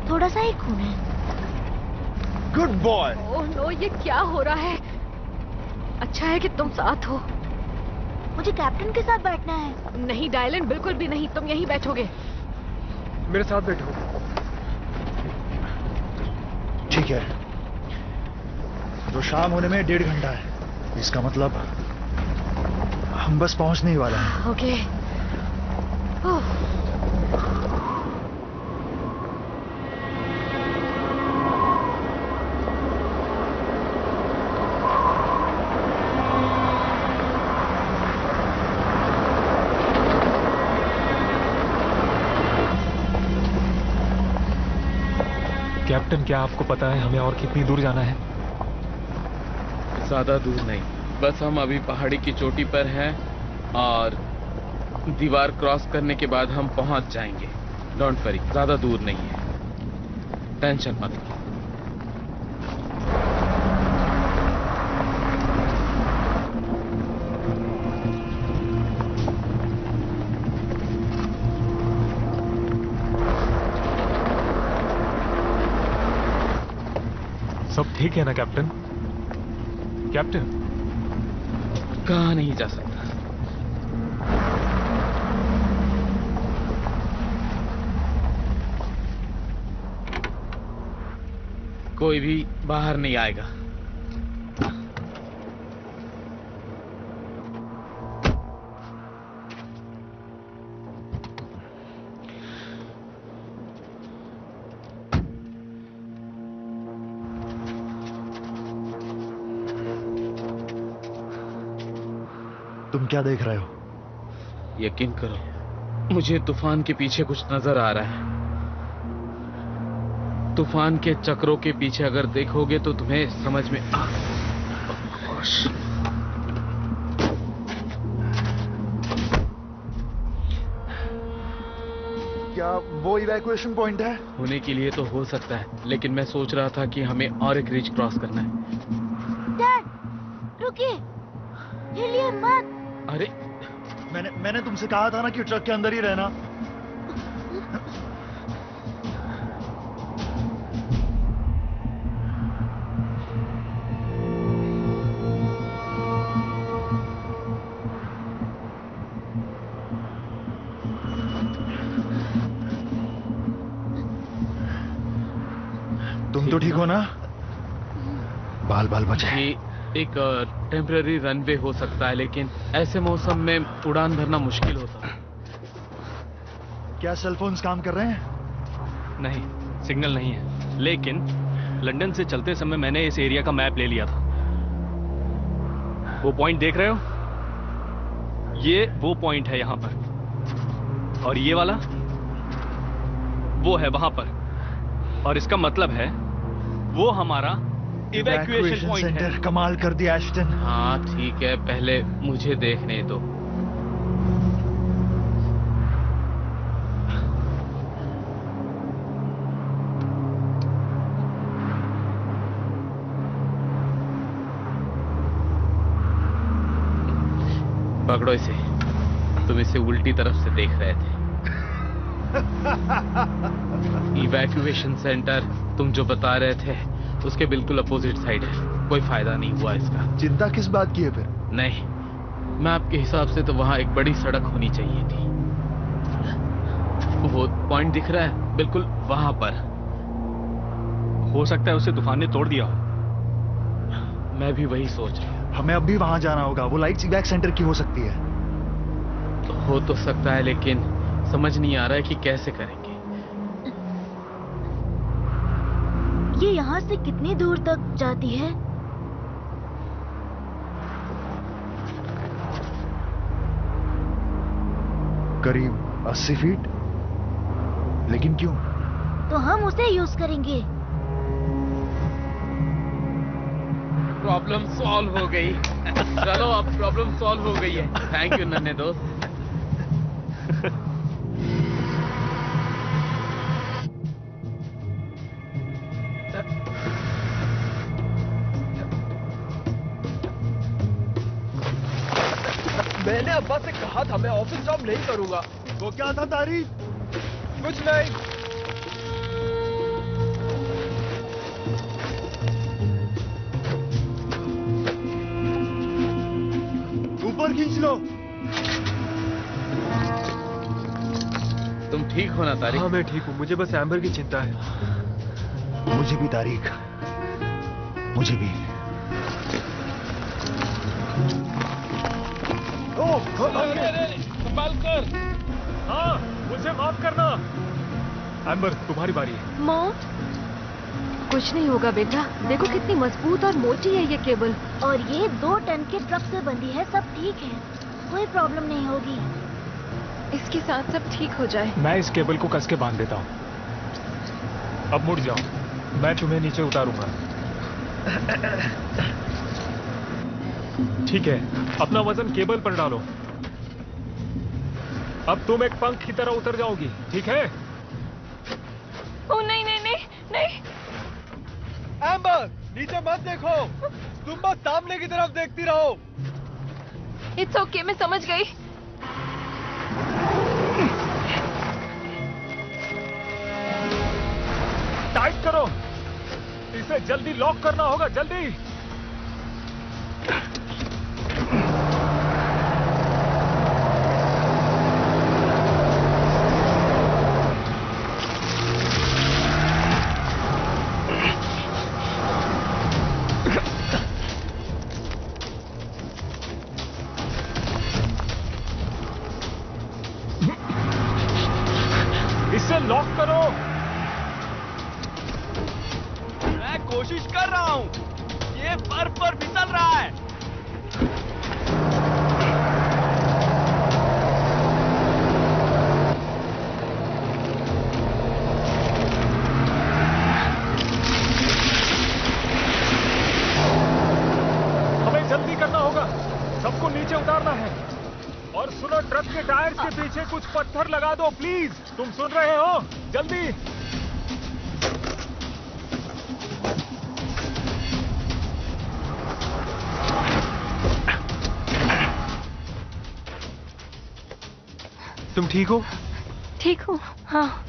थोड़ा सा ही खून है। Good boy. ओह नो, ये क्या हो रहा है? अच्छा है कि तुम साथ हो। मुझे कैप्टन के साथ बैठना है। नहीं डायलन, बिल्कुल भी नहीं, तुम यहीं बैठोगे। मेरे साथ बैठो। ठीक है, तो शाम होने में 1.5 घंटा है। इसका मतलब हम बस पहुंचने ही वाले हैं। ओके। कैप्टन, क्या आपको पता है हमें और कितनी दूर जाना है? ज्यादा दूर नहीं, बस हम अभी पहाड़ी की चोटी पर हैं और दीवार क्रॉस करने के बाद हम पहुंच जाएंगे। डोंट वरी, ज्यादा दूर नहीं है, टेंशन मत लो। सब ठीक है ना कैप्टन? कैप्टन, कहाँ नहीं जा सकता। कोई भी बाहर नहीं आएगा। तुम क्या देख रहे हो? यकीन करो, मुझे तूफान के पीछे कुछ नजर आ रहा है। तूफान के चक्रों के पीछे अगर देखोगे तो तुम्हें समझ में आ। क्या वो इवैक्यूएशन पॉइंट है? होने के लिए तो हो सकता है, लेकिन मैं सोच रहा था कि हमें और एक रिज क्रॉस करना है। डैड, रुकिए, हिलिए मत। अरे मैंने तुमसे कहा था ना कि ट्रक के अंदर ही रहना। तुम तो ठीक हो ना? बाल बाल बचे। ये एक टेम्पररी रनवे हो सकता है, लेकिन ऐसे मौसम में उड़ान भरना मुश्किल होता है। क्या सेलफोन्स काम कर रहे हैं? नहीं, सिग्नल नहीं है, लेकिन लंदन से चलते समय मैंने इस एरिया का मैप ले लिया था। वो पॉइंट देख रहे हो? ये वो पॉइंट है यहां पर, और ये वाला वो है वहां पर, और इसका मतलब है वो हमारा इवैक्यूएशन पॉइंट है। कमाल कर दिया एश्टन। हाँ ठीक है, पहले मुझे देखने दो। पकड़ो इसे। तुम इसे उल्टी तरफ से देख रहे थे। इवैक्यूएशन सेंटर तुम जो बता रहे थे उसके बिल्कुल अपोजिट साइड है। कोई फायदा नहीं हुआ इसका। चिंता किस बात की है फिर? नहीं, मैं आपके हिसाब से तो वहां एक बड़ी सड़क होनी चाहिए थी। वो पॉइंट दिख रहा है बिल्कुल वहां पर। हो सकता है उसे तूफान ने तोड़ दिया हो। मैं भी वही सोच रहा हूँ। हमें अब भी वहां जाना होगा। वो लाइट्स इवैक सेंटर की हो सकती है। तो हो तो सकता है, लेकिन समझ नहीं आ रहा है कि कैसे करेंगे। ये यहाँ से कितनी दूर तक जाती है? करीब 80 फीट। लेकिन क्यों? तो हम उसे यूज करेंगे। प्रॉब्लम सॉल्व हो गई। चलो अब प्रॉब्लम सॉल्व हो गई है। थैंक यू नन्हे दोस्त। मैंने अब्बा से कहा था मैं ऑफिस जॉब नहीं करूंगा। वो क्या था तारीफ? कुछ नहीं। ऊपर खींच लो। तुम ठीक हो ना तारीख? हाँ मैं ठीक हूँ, मुझे बस एम्बर की चिंता है। मुझे भी तारीख, मुझे भी। संभाल कर। हाँ, मुझे माफ करना। एम्बर तुम्हारी बारी है। मॉम, कुछ नहीं होगा बेटा। देखो कितनी मजबूत और मोटी है ये केबल। और ये 2 टन के ट्रक से बंधी है। सब ठीक है, कोई प्रॉब्लम नहीं होगी। इसके साथ सब ठीक हो जाए। मैं इस केबल को कस के बांध देता हूँ। अब मुड़ जाओ, मैं तुम्हें नीचे उतारूंगा। ठीक है, अपना वजन केबल पर डालो। अब तुम एक पंख की तरह उतर जाओगी, ठीक है? ओ नहीं नहीं नहीं नहीं। एम्बर, नीचे मत देखो। तुम बस सामने की तरफ देखती रहो। इट्स ओके, मैं समझ गई। टाइट करो, इसे जल्दी लॉक करना होगा, जल्दी। इसे लॉक करो। मैं कोशिश कर रहा हूँ, ये बर्फ पर फिसल रहा है। हमें जल्दी करना होगा, सबको नीचे उतारना है। और सुनो, ट्रक के टायर्स के पीछे कुछ पत्थर लगा दो प्लीज। तुम सुन रहे हो? जल्दी। तुम ठीक हो? ठीक हूँ, हाँ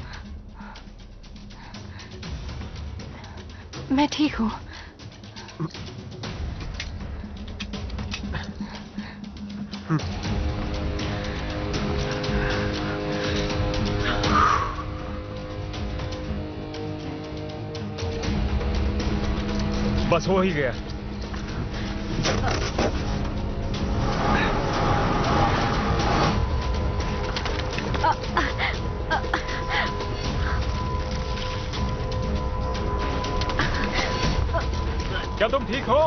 मैं ठीक हूँ। बस हो ही गया। क्या तुम ठीक हो?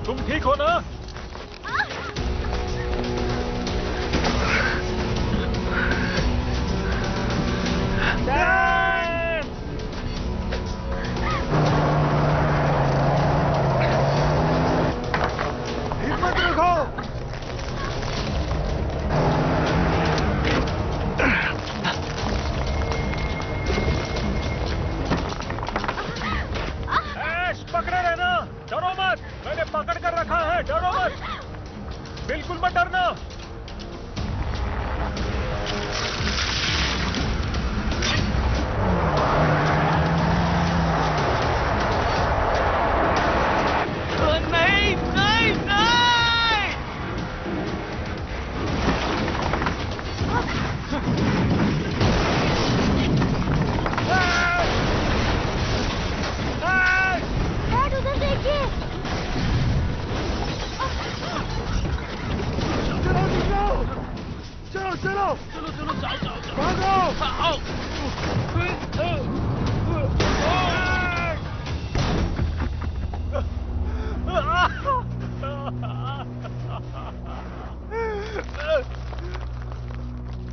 तुम ठीक हो ना? हिम्मत रखो। ऐश, पकड़े रहना, डरो मत। मैंने पकड़ कर रखा है, डरो मत, बिल्कुल मत डरना। नहीं नहीं नहीं। डैड उधर देखिए। चलो चलो चलो चलो जाओ जाओ जाओ। भागो।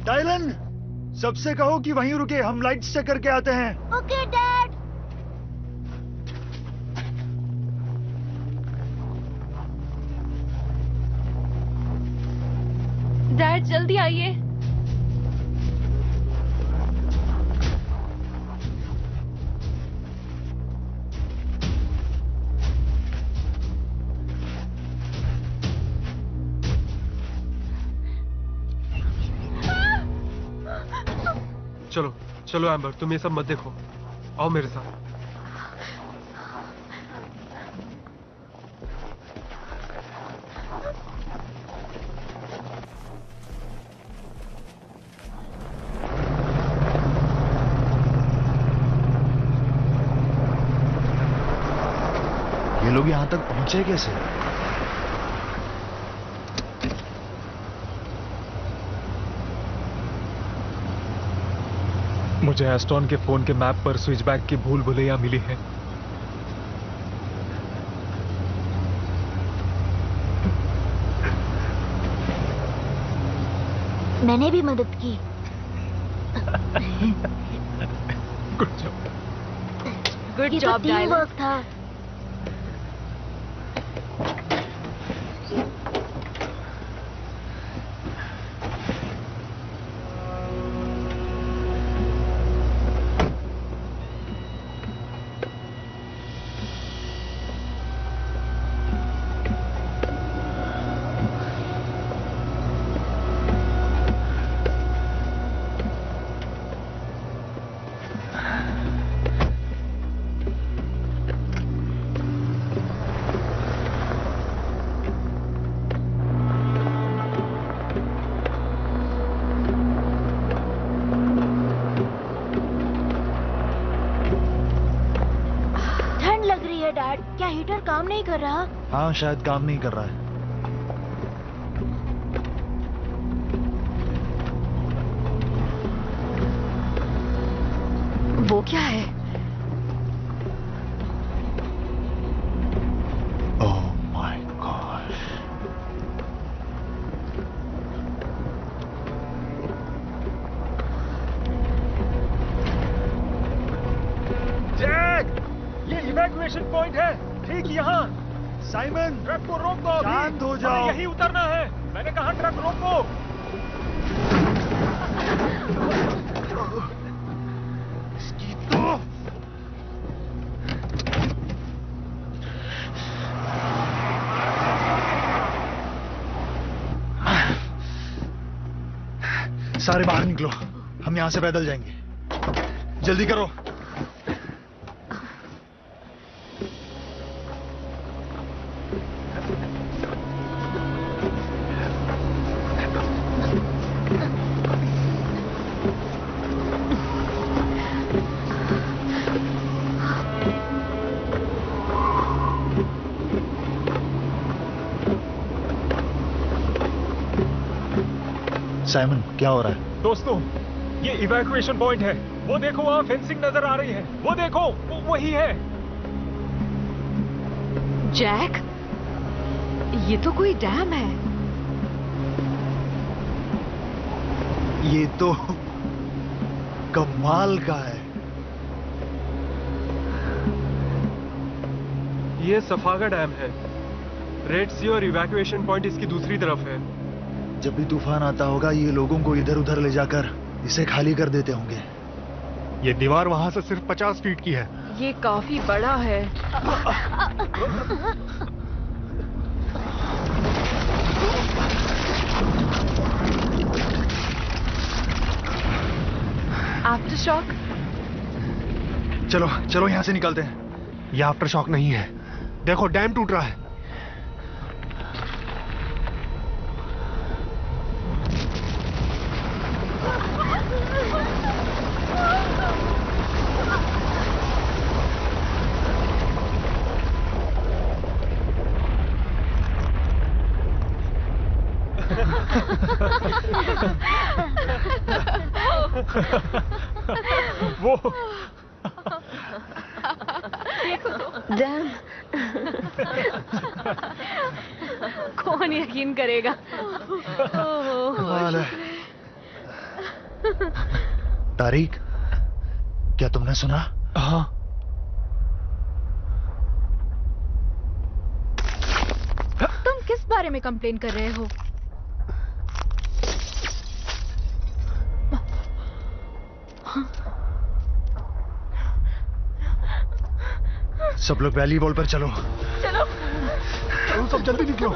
टाइलन, सबसे कहो कि वहीं रुके, हम लाइट्स चेक करके आते हैं। Okay dad. डैड जल्दी आइए। चलो चलो एम्बर, तुम ये सब मत देखो, आओ मेरे साथ। ये लोग यहां तक पहुंचे कैसे? मुझे एस्टॉन के फोन के मैप पर स्विचबैक की भूल भुलैया मिली है। मैंने भी मदद की। Good job. गुड ये तो जॉब टीम डायलन। वर्क था। ठंड लग रही है डैड, क्या हीटर काम नहीं कर रहा? हाँ, शायद काम नहीं कर रहा है। वो क्या है? Oh my God. जैक, ये इवैक्यूएशन पॉइंट है, ठीक यहाँ। साइमन, ट्रक को रोक दो अभी। शांत हो जाओ। हमें यहीं उतरना है। मैंने कहा ट्रक रोको। सारे बाहर निकलो, हम यहां से पैदल जाएंगे। जल्दी करो। साइमन, क्या हो रहा है? दोस्तों, ये इवैक्यूएशन पॉइंट है। वो देखो, वहाँ फेंसिंग नजर आ रही है। वो देखो, वो वही है। जैक, ये तो कोई डैम है। ये तो कमाल का है। ये सफागा डैम है। रेड सी और इवैक्यूएशन पॉइंट इसकी दूसरी तरफ है। जब भी तूफान आता होगा, ये लोगों को इधर उधर ले जाकर इसे खाली कर देते होंगे। ये दीवार वहां से सिर्फ 50 फीट की है। ये काफी बड़ा है। After shock. चलो चलो, यहां से निकलते हैं। ये आफ्टर शॉक नहीं है। देखो, डैम टूट रहा है। वो डैम। कौन यकीन करेगा? कमाल है। तारिक, क्या तुमने सुना? हाँ। तुम किस बारे में कंप्लेन कर रहे हो? सब लोग वॉलीबॉल पर चलो। चलो चलो, सब जल्दी निकलो।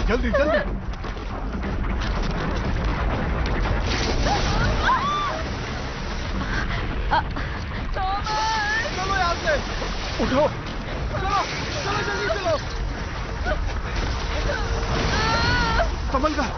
जल्दी जल्दी। चलो यहाँ से। उठो। चलो चलो जल्दी चलो। संभल कर।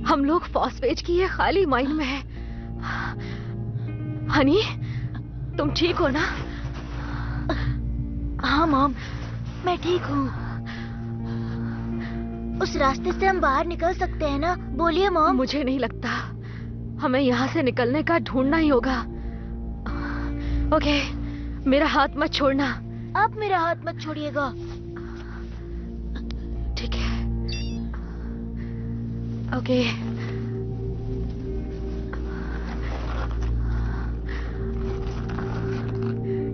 हम लोग फॉस्फेट की ये खाली माइन में है। हनी, तुम ठीक हो ना? हाँ मॉम, मैं ठीक हूँ। उस रास्ते से हम बाहर निकल सकते हैं ना? बोलिए मॉम। मुझे नहीं लगता। हमें यहाँ से निकलने का ढूंढना ही होगा। ओके, मेरा हाथ मत छोड़ना। आप मेरा हाथ मत छोड़िएगा। ठीक है। ओके।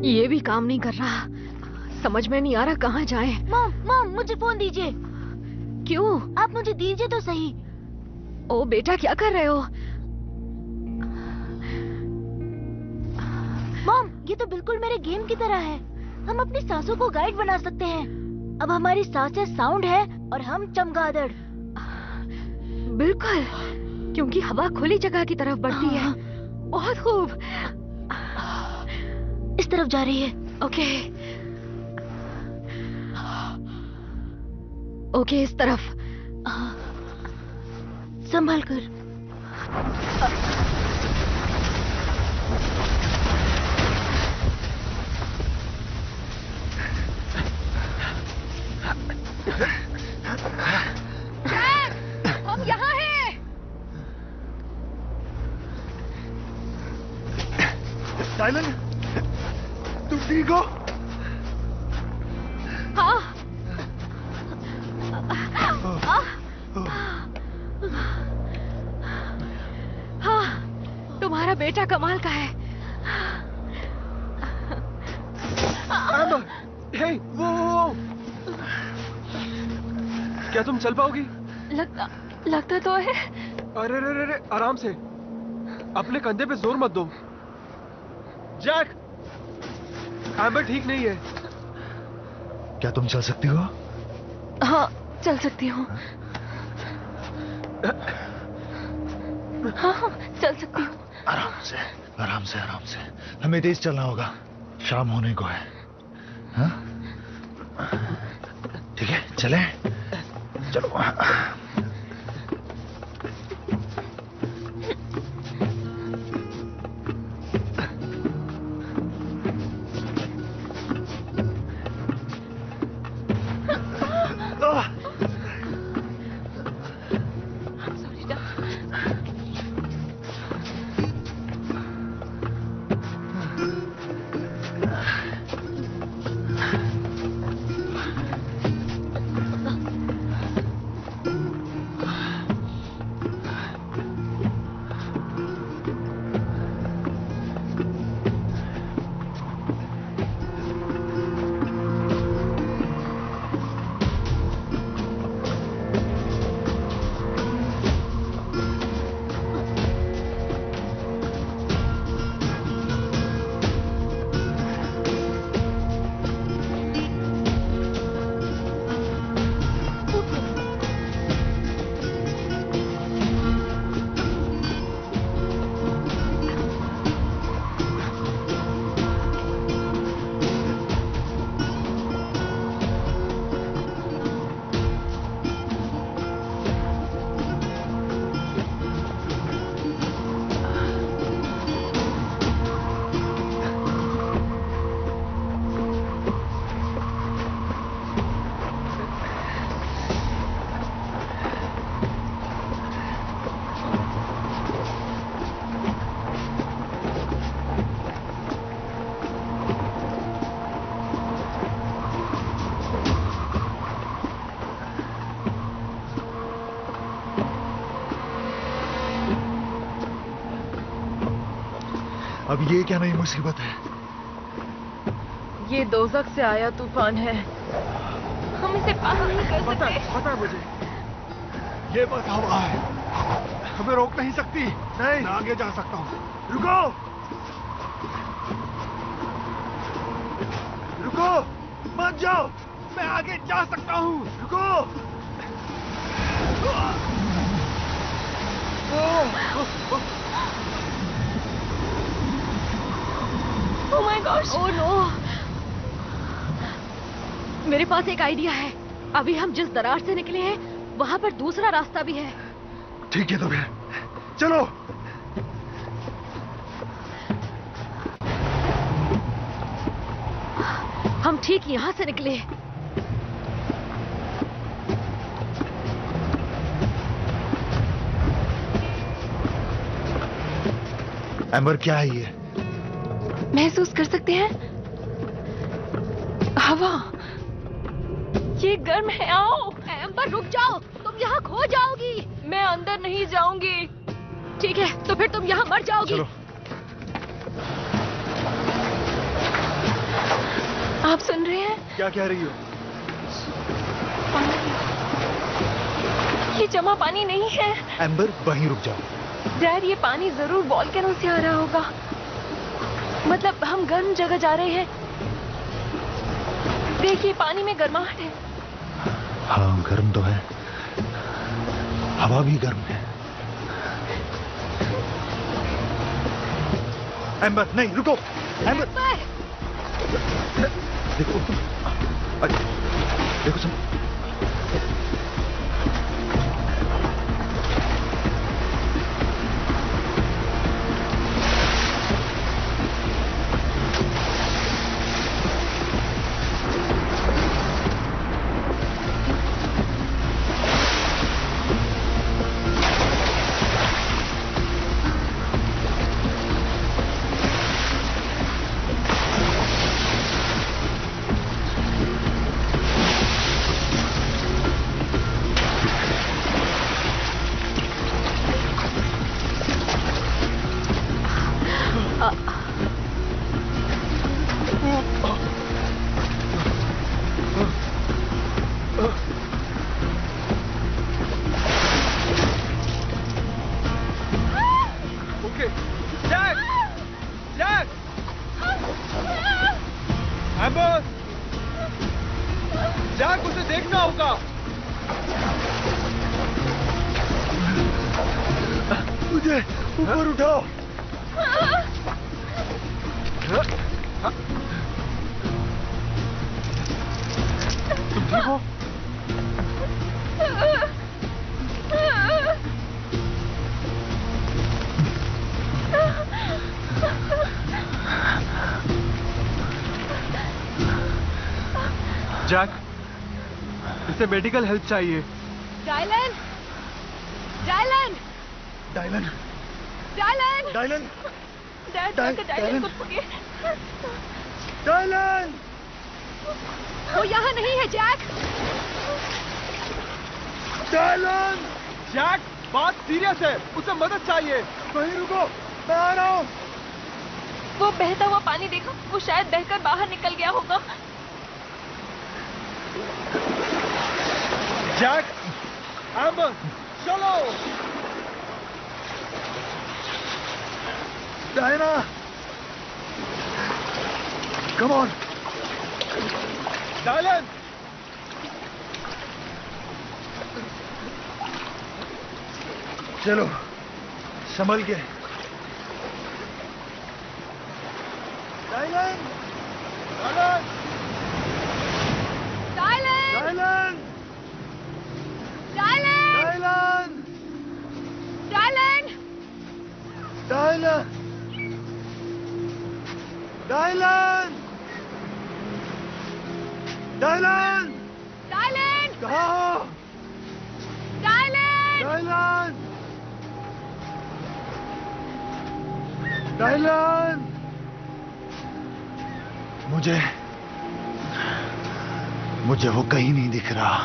ये भी काम नहीं कर रहा। समझ में नहीं आ रहा कहाँ जाएं। मॉम, मॉम, मुझे फोन दीजिए। क्यों? आप मुझे दीजिए तो सही। ओ बेटा, क्या कर रहे हो? मॉम, ये तो बिल्कुल मेरे गेम की तरह है। हम अपनी सांसों को गाइड बना सकते हैं। अब हमारी सांसें साउंड है और हम चमगादड़। बिल्कुल, क्योंकि हवा खुली जगह की तरफ बढ़ती है। बहुत खूब। इस तरफ जा रही है। ओके ओके, इस तरफ। संभल कर। हम यहाँ हैं। डायमंड, तुम ठीक हो? हाँ। हाँ, तुम्हारा बेटा कमाल का है। हे, वो। क्या तुम चल पाओगी? लगता तो है। अरे रे रे रे, आराम से। अपने कंधे पे जोर मत दो। जैक, एम्बर ठीक नहीं है। क्या तुम चल सकती हो? हाँ, चल सकती हूँ। हाँ, चल सकती हूँ। आराम से, आराम से, आराम से। हमें तेज चलना होगा, शाम होने को है। हाँ? ठीक है, चले। चलो। अब ये क्या नई मुसीबत है? ये दोज़ख से आया तूफान है। हम इसे पार नहीं कर सकते। पता है मुझे। ये बस हवा है, हमें रोक नहीं सकती। नहीं, मैं आगे जा सकता हूँ। रुको, रुको, मत जाओ। मैं आगे जा सकता हूँ। रुको। Oh my gosh! Oh no! मेरे पास एक आइडिया है। अभी हम जिस दरार से निकले हैं, वहाँ पर दूसरा रास्ता भी है। ठीक है तो फिर चलो। हम ठीक यहाँ से निकले। एम्बर, क्या है ये? महसूस कर सकते हैं हवा। ये गर्म है। आओ एम्बर, रुक जाओ, तुम यहाँ खो जाओगी। मैं अंदर नहीं जाऊंगी। ठीक है, तो फिर तुम यहाँ मर जाओगी। चलो। आप सुन रहे हैं? क्या कह रही हो? ये जमा पानी नहीं है। एम्बर, वहीं रुक जाओ। डैड, ये पानी जरूर वॉल्केनो से आ रहा होगा। मतलब हम गर्म जगह जा रहे हैं। देखिए, पानी में गर्माहट है। हाँ, गर्म तो है। हवा भी गर्म है। एम्बर, नहीं, रुको। एम्बर, देखो, देखो सुन। मुझे ऊपर उठाओ। तुम ठीक हो? जैक, इसे मेडिकल हेल्प चाहिए। Dylan! Dylan! Dylan! Dylan! Dylan! Dylan को पकड़िए। डायलन! वो यहाँ नहीं है, जैक। डायलन! जैक, बात सीरियस है, उसे मदद चाहिए। वहीं रुको, मैं आ रहा हूँ। वो बहता हुआ पानी देखो, वो शायद बहकर बाहर निकल गया होगा। जैक, एम्बर, चलो। Diana, come on. डायलन, चलो, संभल के। Dylan! Dylan! Dylan! Dylan! Dylan! Dylan! Dylan! Dylan! Dylan! Dylan! कहाँ हो? डायलन! डायलन! डायलन! मुझे वो कहीं नहीं दिख रहा।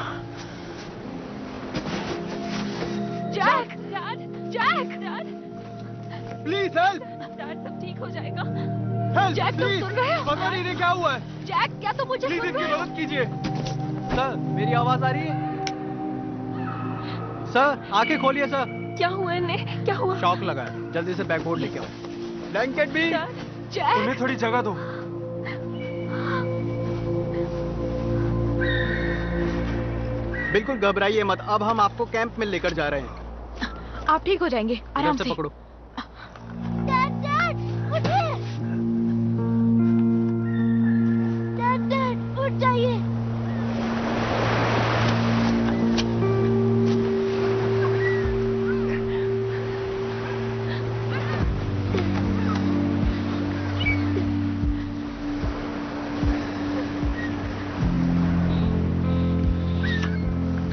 Jack! Dad! Jack! Dad! Please help! Dad, सब ठीक हो जाएगा। हेल्प! जैक, तुम सुन रहे हो? पता नहीं क्या हुआ है। जैक, क्या तुम मुझे प्लीज सुन इनकी रहे हो? मदद कीजिए। सर, मेरी आवाज आ रही है? सर, आंखें खोलिए सर। क्या हुआ इन्हें? क्या हुआ? शॉक लगा है, जल्दी से बैकबोर्ड लेके आओ। ब्लैंकेट भी। जैक! उन्हें थोड़ी जगह दो। बिल्कुल घबराइए मत, अब हम आपको कैंप में लेकर जा रहे हैं। आप ठीक हो जाएंगे, आराम से। पकड़ो। डैड, डैड, उठिए। डैड, डैड, उठ जाइए।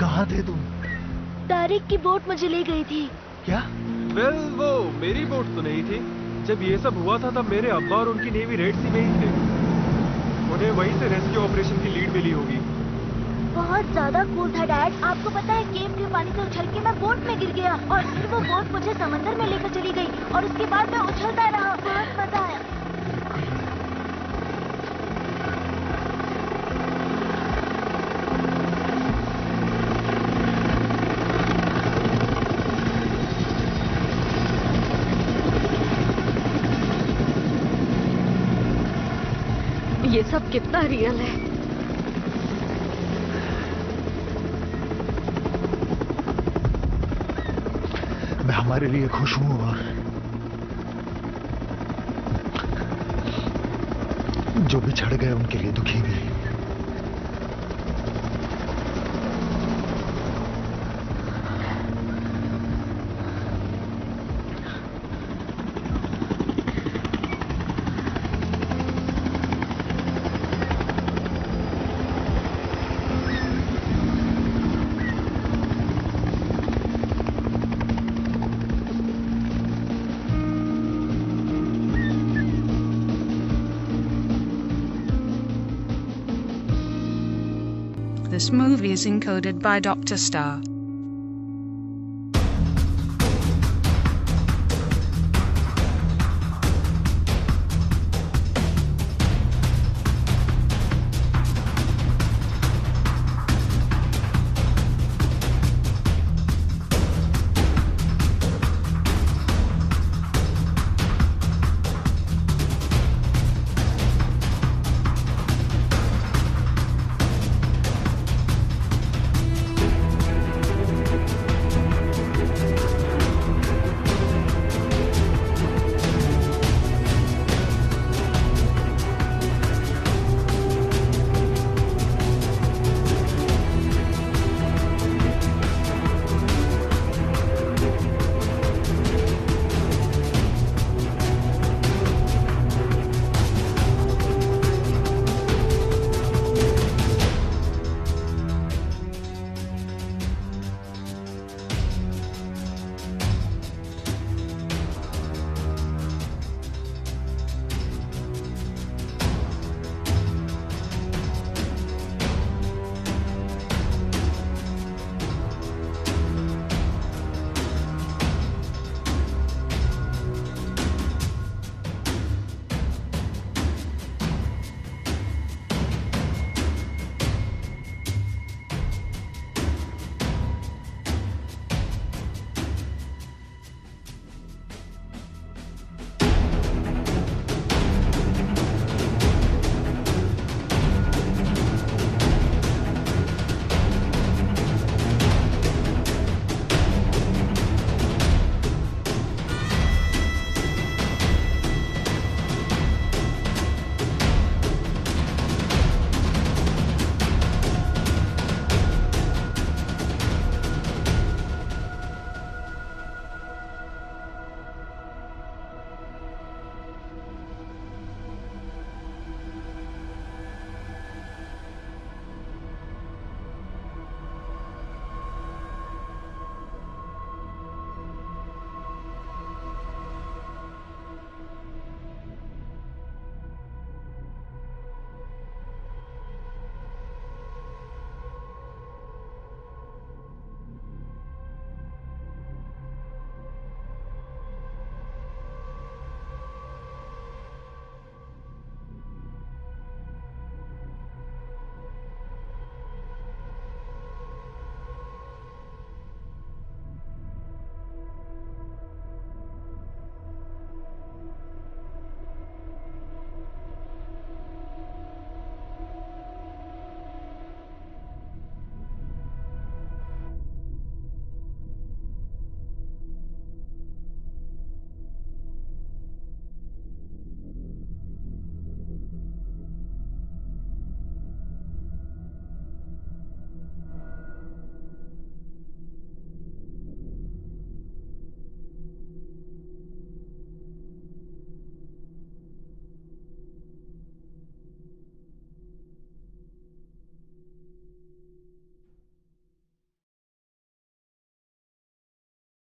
कहाँ थे तुम? तारिक की बोट मुझे ले गई थी। क्या? वेल, वो मेरी बोट तो नहीं थी। जब ये सब हुआ था तब मेरे अब्बा और उनकी नेवी रेड सी में ही थे। उन्हें वहीं से रेस्क्यू ऑपरेशन की लीड मिली होगी। बहुत ज्यादा कूल था डैड। आपको पता है, केव के पानी से उछल के मैं बोट में गिर गया और फिर वो बोट मुझे समंदर में लेकर चली गई और उसके बाद मैं उछलता रहा। बहुत मजा आया। ये सब कितना रियल है। मैं हमारे लिए खुश हूं और जो बिछड़ गए उनके लिए दुखी भी। This movie is encoded by Dr. Star.